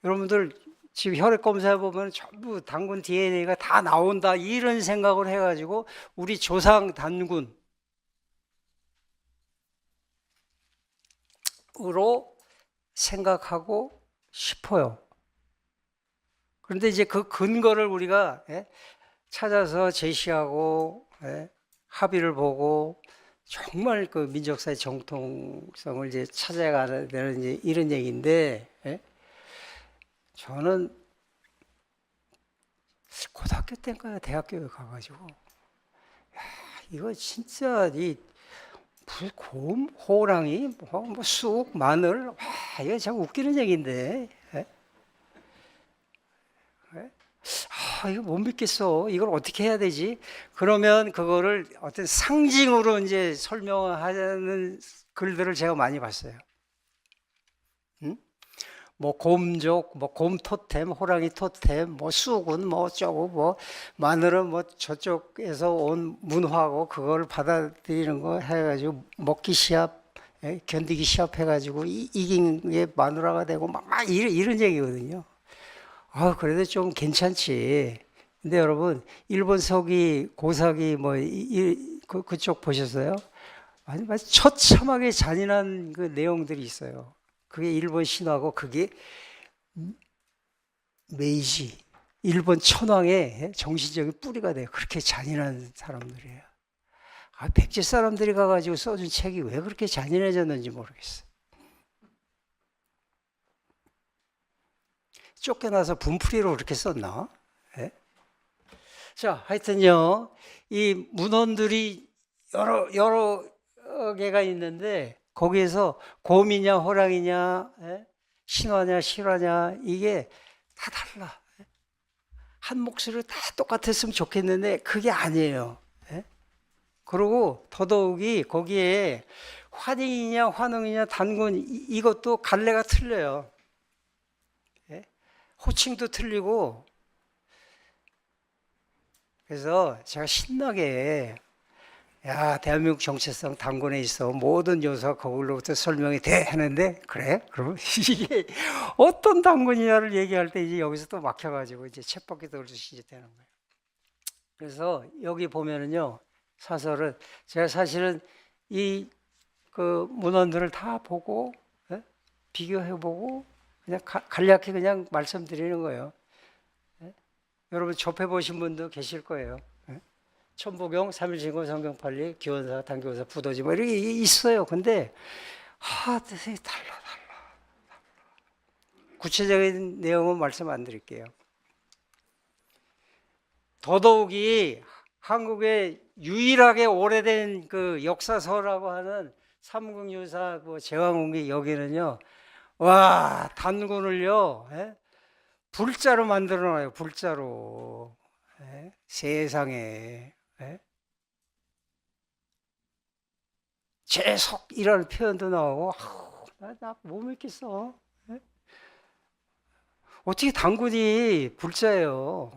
여러분들 지금 혈액 검사해 보면 전부 단군 DNA가 다 나온다, 이런 생각을 해가지고 우리 조상 단군으로 생각하고 싶어요. 그런데 이제 그 근거를 우리가 찾아서 제시하고 합의를 보고 정말 그 민족사의 정통성을 이제 찾아가야 되는 이제 이런 얘기인데, 저는 고등학교 때인가 대학교에 가가지고 이거 진짜 이 곰, 호랑이, 뭐 쑥, 마늘, 와, 이거 참 웃기는 얘기인데. 예? 예? 이거 못 믿겠어. 이걸 어떻게 해야 되지? 그러면 그거를 어떤 상징으로 이제 설명하는 글들을 제가 많이 봤어요. 응? 뭐 곰족, 뭐 곰 토템, 호랑이 토템, 뭐 쑥은 뭐 어쩌고, 뭐 마늘은 뭐 저쪽에서 온 문화고 그걸 받아들이는 거 해가지고 먹기 시합, 견디기 시합 해가지고 이긴 게 마누라가 되고 막 이런 얘기거든요. 그래도 좀 괜찮지. 근데 여러분, 일본 서기, 고사기 뭐 그쪽 보셨어요? 아니, 처참하게 잔인한 그 내용들이 있어요. 그게 일본 신화고 그게 메이지, 일본 천황의 정신적인 뿌리가 돼요. 그렇게 잔인한 사람들이에요. 백제 사람들이 가가지고 써준 책이 왜 그렇게 잔인해졌는지 모르겠어요. 쫓겨나서 분풀이로 그렇게 썼나? 네? 자, 하여튼요, 이 문헌들이 여러 개가 있는데, 거기에서 곰이냐, 호랑이냐, 신화냐, 실화냐, 이게 다 달라. 한 목소리로 다 똑같았으면 좋겠는데, 그게 아니에요. 그리고 더더욱이 거기에 환희냐, 환웅이냐, 단군, 이것도 갈래가 틀려요. 호칭도 틀리고. 그래서 제가 신나게 야, 대한민국 정체성 단권에 있어 모든 요소가 거기로부터 설명이 돼 하는데 그래? 그러면 이게 어떤 단권이냐를 얘기할 때 이제 여기서 또 막혀가지고 이제 쳇바퀴 돌듯이 이제 되는 거예요. 그래서 여기 보면은요, 사설은 제가 사실은 이 그 문헌들을 다 보고 비교해보고 그냥 간략히 그냥 말씀드리는 거예요. 여러분 접해보신 분도 계실 거예요. 천부경, 삼일신고, 성경팔리, 기원사, 단교사, 부도지 뭐 이렇게 있어요. 근데 뜻이 달라. 구체적인 내용은 말씀 안 드릴게요. 더더욱이 한국의 유일하게 오래된 그 역사서라고 하는 삼국유사 뭐 제왕운기 여기는요, 와, 단군을요, 불자로 만들어놔요. 불자로. 세상에. 재석이라는 표현도 나오고, 나 못 믿겠어. 어떻게 단군이 불자예요?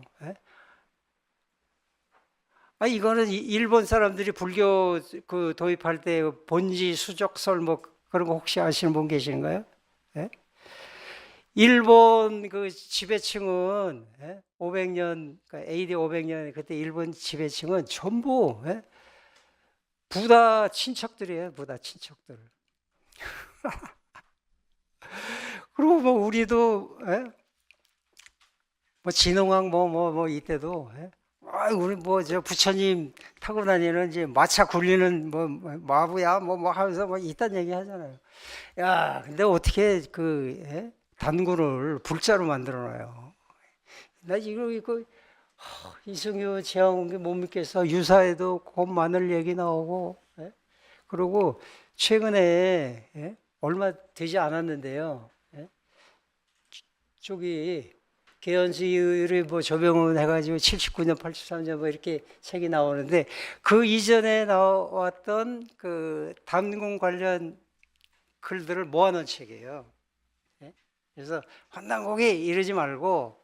이거는 일본 사람들이 불교 그 도입할 때 본지 수적설 뭐 그런 거 혹시 아시는 분 계신가요? 일본 그 지배층은 500년, 그러니까 AD 500년 그때 일본 지배층은 전부 부다 친척들이에요. 부다 친척들. 그리고 뭐 우리도 뭐 진흥왕 뭐 이때도 우리 뭐 저 부처님 타고 다니는 이제 마차 굴리는 뭐 마부야 뭐 하면서 뭐 이딴 얘기 하잖아요. 야, 근데 어떻게 그 단군을 불자로 만들어놔요? 나 이거 이승효 제왕운기 못 믿겠어. 유사에도 곰 마늘 얘기 나오고, 그리고 최근에 얼마 되지 않았는데요. 저기 개연수의 뭐 조병훈 해가지고 79년, 83년 뭐 이렇게 책이 나오는데 그 이전에 나왔던 그 단군 관련 글들을 모아놓은 책이에요. 그래서 환단고기 이러지 말고,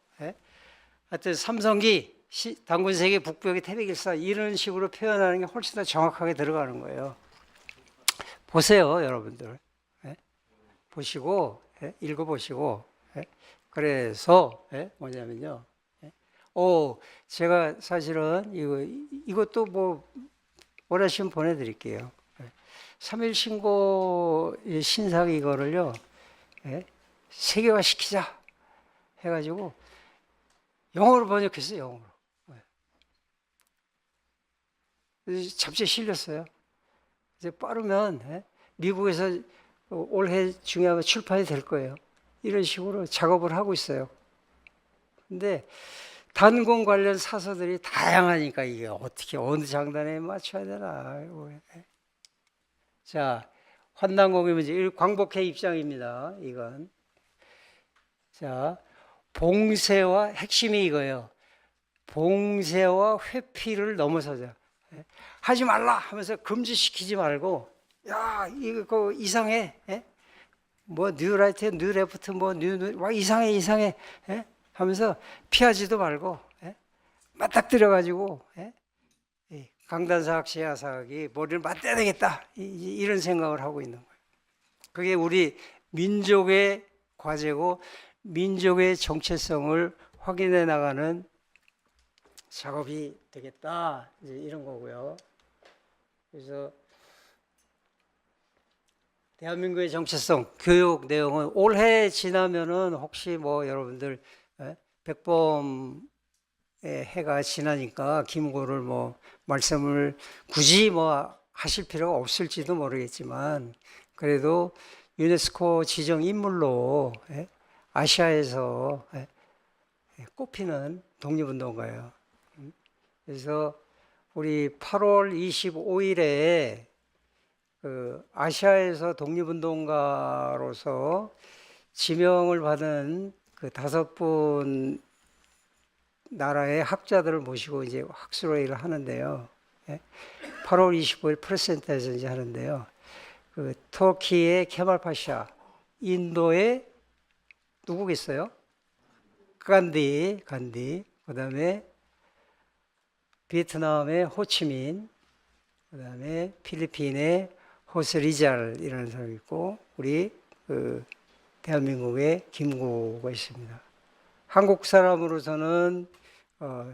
하여튼 삼성기, 단군세계 북부역의 태백일사 이런 식으로 표현하는 게 훨씬 더 정확하게 들어가는 거예요. 보세요, 여러분들. 보시고, 읽어보시고. 그래서 뭐냐면요. 제가 사실은 이것도 뭐 원하시면 보내드릴게요. 3일 신고 신상 이거를요, 세계화 시키자 해가지고 영어로 번역했어요. 영어로. 잡지에 실렸어요. 이제 빠르면 미국에서 올해 중에 출판이 될 거예요. 이런 식으로 작업을 하고 있어요. 근데 단군 관련 사서들이 다양하니까 이게 어떻게 어느 장단에 맞춰야 되나. 자, 환난공의 문제, 광복회 입장입니다. 이건. 자, 봉쇄와 핵심이 이거예요. 봉쇄와 회피를 넘어서자. 하지 말라 하면서 금지시키지 말고, 야, 이거 이상해. 뭐 뉴라이트, 뉴레프트, 뭐 와 이상해. 하면서 피하지도 말고, 맞닥뜨려가지고, 강단사학, 시야사학이 머리를 맞대야 되겠다. 이런 생각을 하고 있는 거예요. 그게 우리 민족의 과제고 민족의 정체성을 확인해 나가는 작업이 되겠다. 이제 이런 거고요. 그래서 대한민국의 정체성 교육 내용은 올해 지나면은 혹시 뭐 여러분들 백범의 해가 지나니까 김구를 뭐 말씀을 굳이 뭐 하실 필요가 없을지도 모르겠지만 그래도 유네스코 지정 인물로 아시아에서 꼽히는 독립운동가예요. 그래서 우리 8월 25일에 그 아시아에서 독립운동가로서 지명을 받은 그 5분 나라의 학자들을 모시고 이제 학술회의를 하는데요. 8월 25일 프레스센터에서 이제 하는데요. 그 터키의 케말 파샤, 인도의 누구겠어요? 간디, 그다음에 베트남의 호치민, 그다음에 필리핀의 호세 리잘이라는 사람이 있고 우리 그 대한민국의 김구가 있습니다. 한국 사람으로서는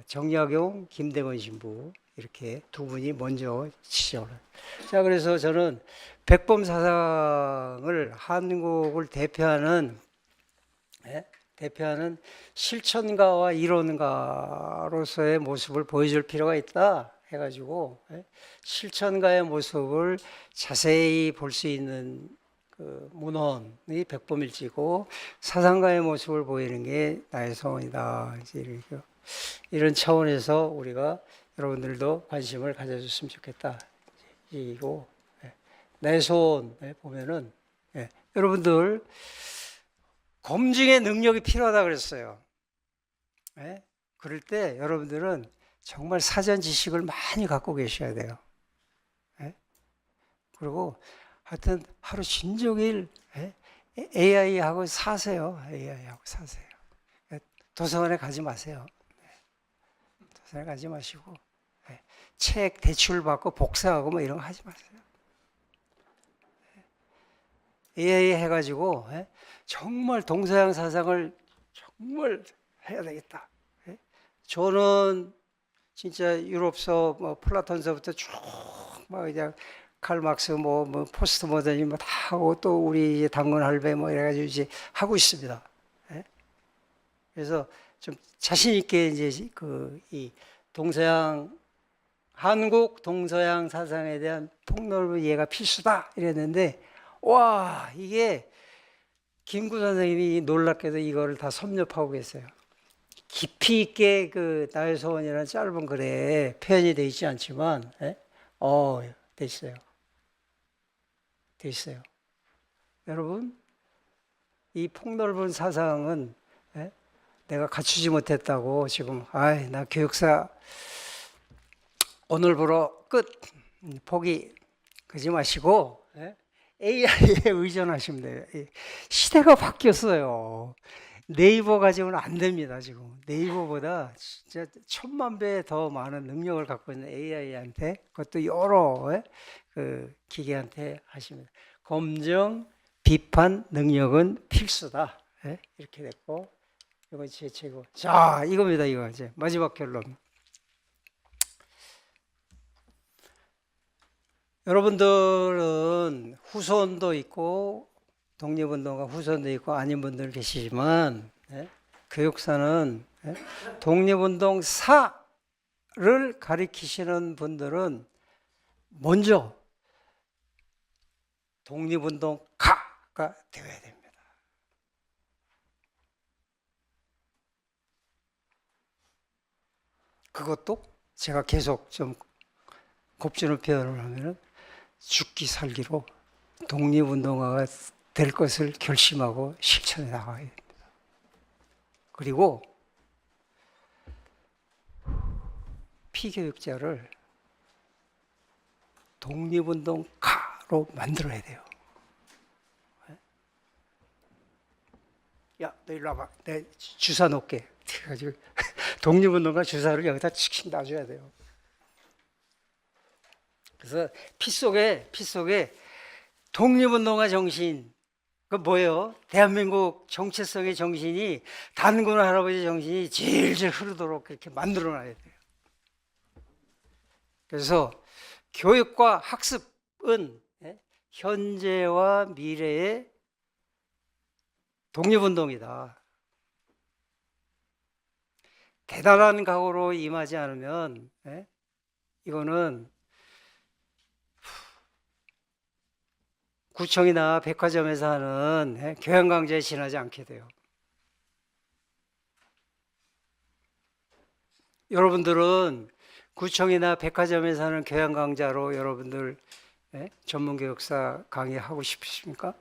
정약용, 김대건 신부 이렇게 두 분이 먼저 지적을. 자, 그래서 저는 백범 사상을 한국을 대표하는 실천가와 이론가로서의 모습을 보여줄 필요가 있다 해가지고 실천가의 모습을 자세히 볼 수 있는 그 문헌이 백범일지고 사상가의 모습을 보이는 게 나의 소원이다. 이런 차원에서 우리가 여러분들도 관심을 가져줬으면 좋겠다. 이고 나의 소원 보면은 여러분들 검증의 능력이 필요하다 그랬어요. 그럴 때 여러분들은 정말 사전 지식을 많이 갖고 계셔야 돼요. 그리고 하여튼 하루 진종일 AI하고 사세요. AI하고 사세요. 도서관에 가지 마세요. 도서관에 가지 마시고 책 대출 받고 복사하고 뭐 이런 거 하지 마세요. AI 해가지고 정말 동서양 사상을 정말 해야 되겠다. 저는 진짜 유럽서 뭐 플라톤서부터 쭉 막 그냥 칼 막스 뭐 포스트 모더니즘 뭐 다 하고 또 우리 이제 당근 할배 뭐 이래가지고 이제 하고 있습니다. 그래서 좀 자신 있게 이제 그 이 동서양 한국 동서양 사상에 대한 폭넓은 이해가 필수다 이랬는데 와 이게 김구 선생님이 놀랍게도 이거를 다 섭렵하고 계세요. 깊이 있게 그 나의 소원이라는 짧은 글에 표현이 되어 있지 않지만 돼 있어요. 돼 있어요. 여러분 이 폭넓은 사상은 내가 갖추지 못했다고 지금 나 교육사 오늘부로 끝 포기 그러지 마시고 AI에 의존하시면 돼요. 시대가 바뀌었어요. 네이버 가지고는 안 됩니다. 지금 네이버보다 진짜 1000만 배 더 많은 능력을 갖고 있는 AI한테 그것도 여러 그 기계한테 하시면 검증, 비판 능력은 필수다. 이렇게 됐고 이건 제 최고. 자 이겁니다. 이거 이제 마지막 결론. 여러분들은 후손도 있고 독립운동가 후손도 있고 아닌 분들 계시지만 교육사는 독립운동사를 가리키시는 분들은 먼저 독립운동가가 되어야 됩니다. 그것도 제가 계속 좀 곱주는 표현을 하면은 죽기 살기로 독립운동가가 될 것을 결심하고 실천해 나가야 됩니다. 그리고 피교육자를 독립운동가로 만들어야 돼요. 야, 너 일로 와봐. 내 주사 놓게. 그래가지고 독립운동가 주사를 여기다 칙 놔줘야 돼요. 그래서 피 속에 독립운동가 정신, 그 뭐예요? 대한민국 정체성의 정신이 단군 할아버지 정신이 질질 흐르도록 그렇게 만들어놔야 돼요. 그래서 교육과 학습은 현재와 미래의 독립운동이다. 대단한 각오로 임하지 않으면 이거는 구청이나 백화점에서 하는 교양 강좌에 지나지 않게 돼요. 여러분들은 구청이나 백화점에서 하는 교양 강좌로 여러분들 전문 교육사 강의하고 싶으십니까?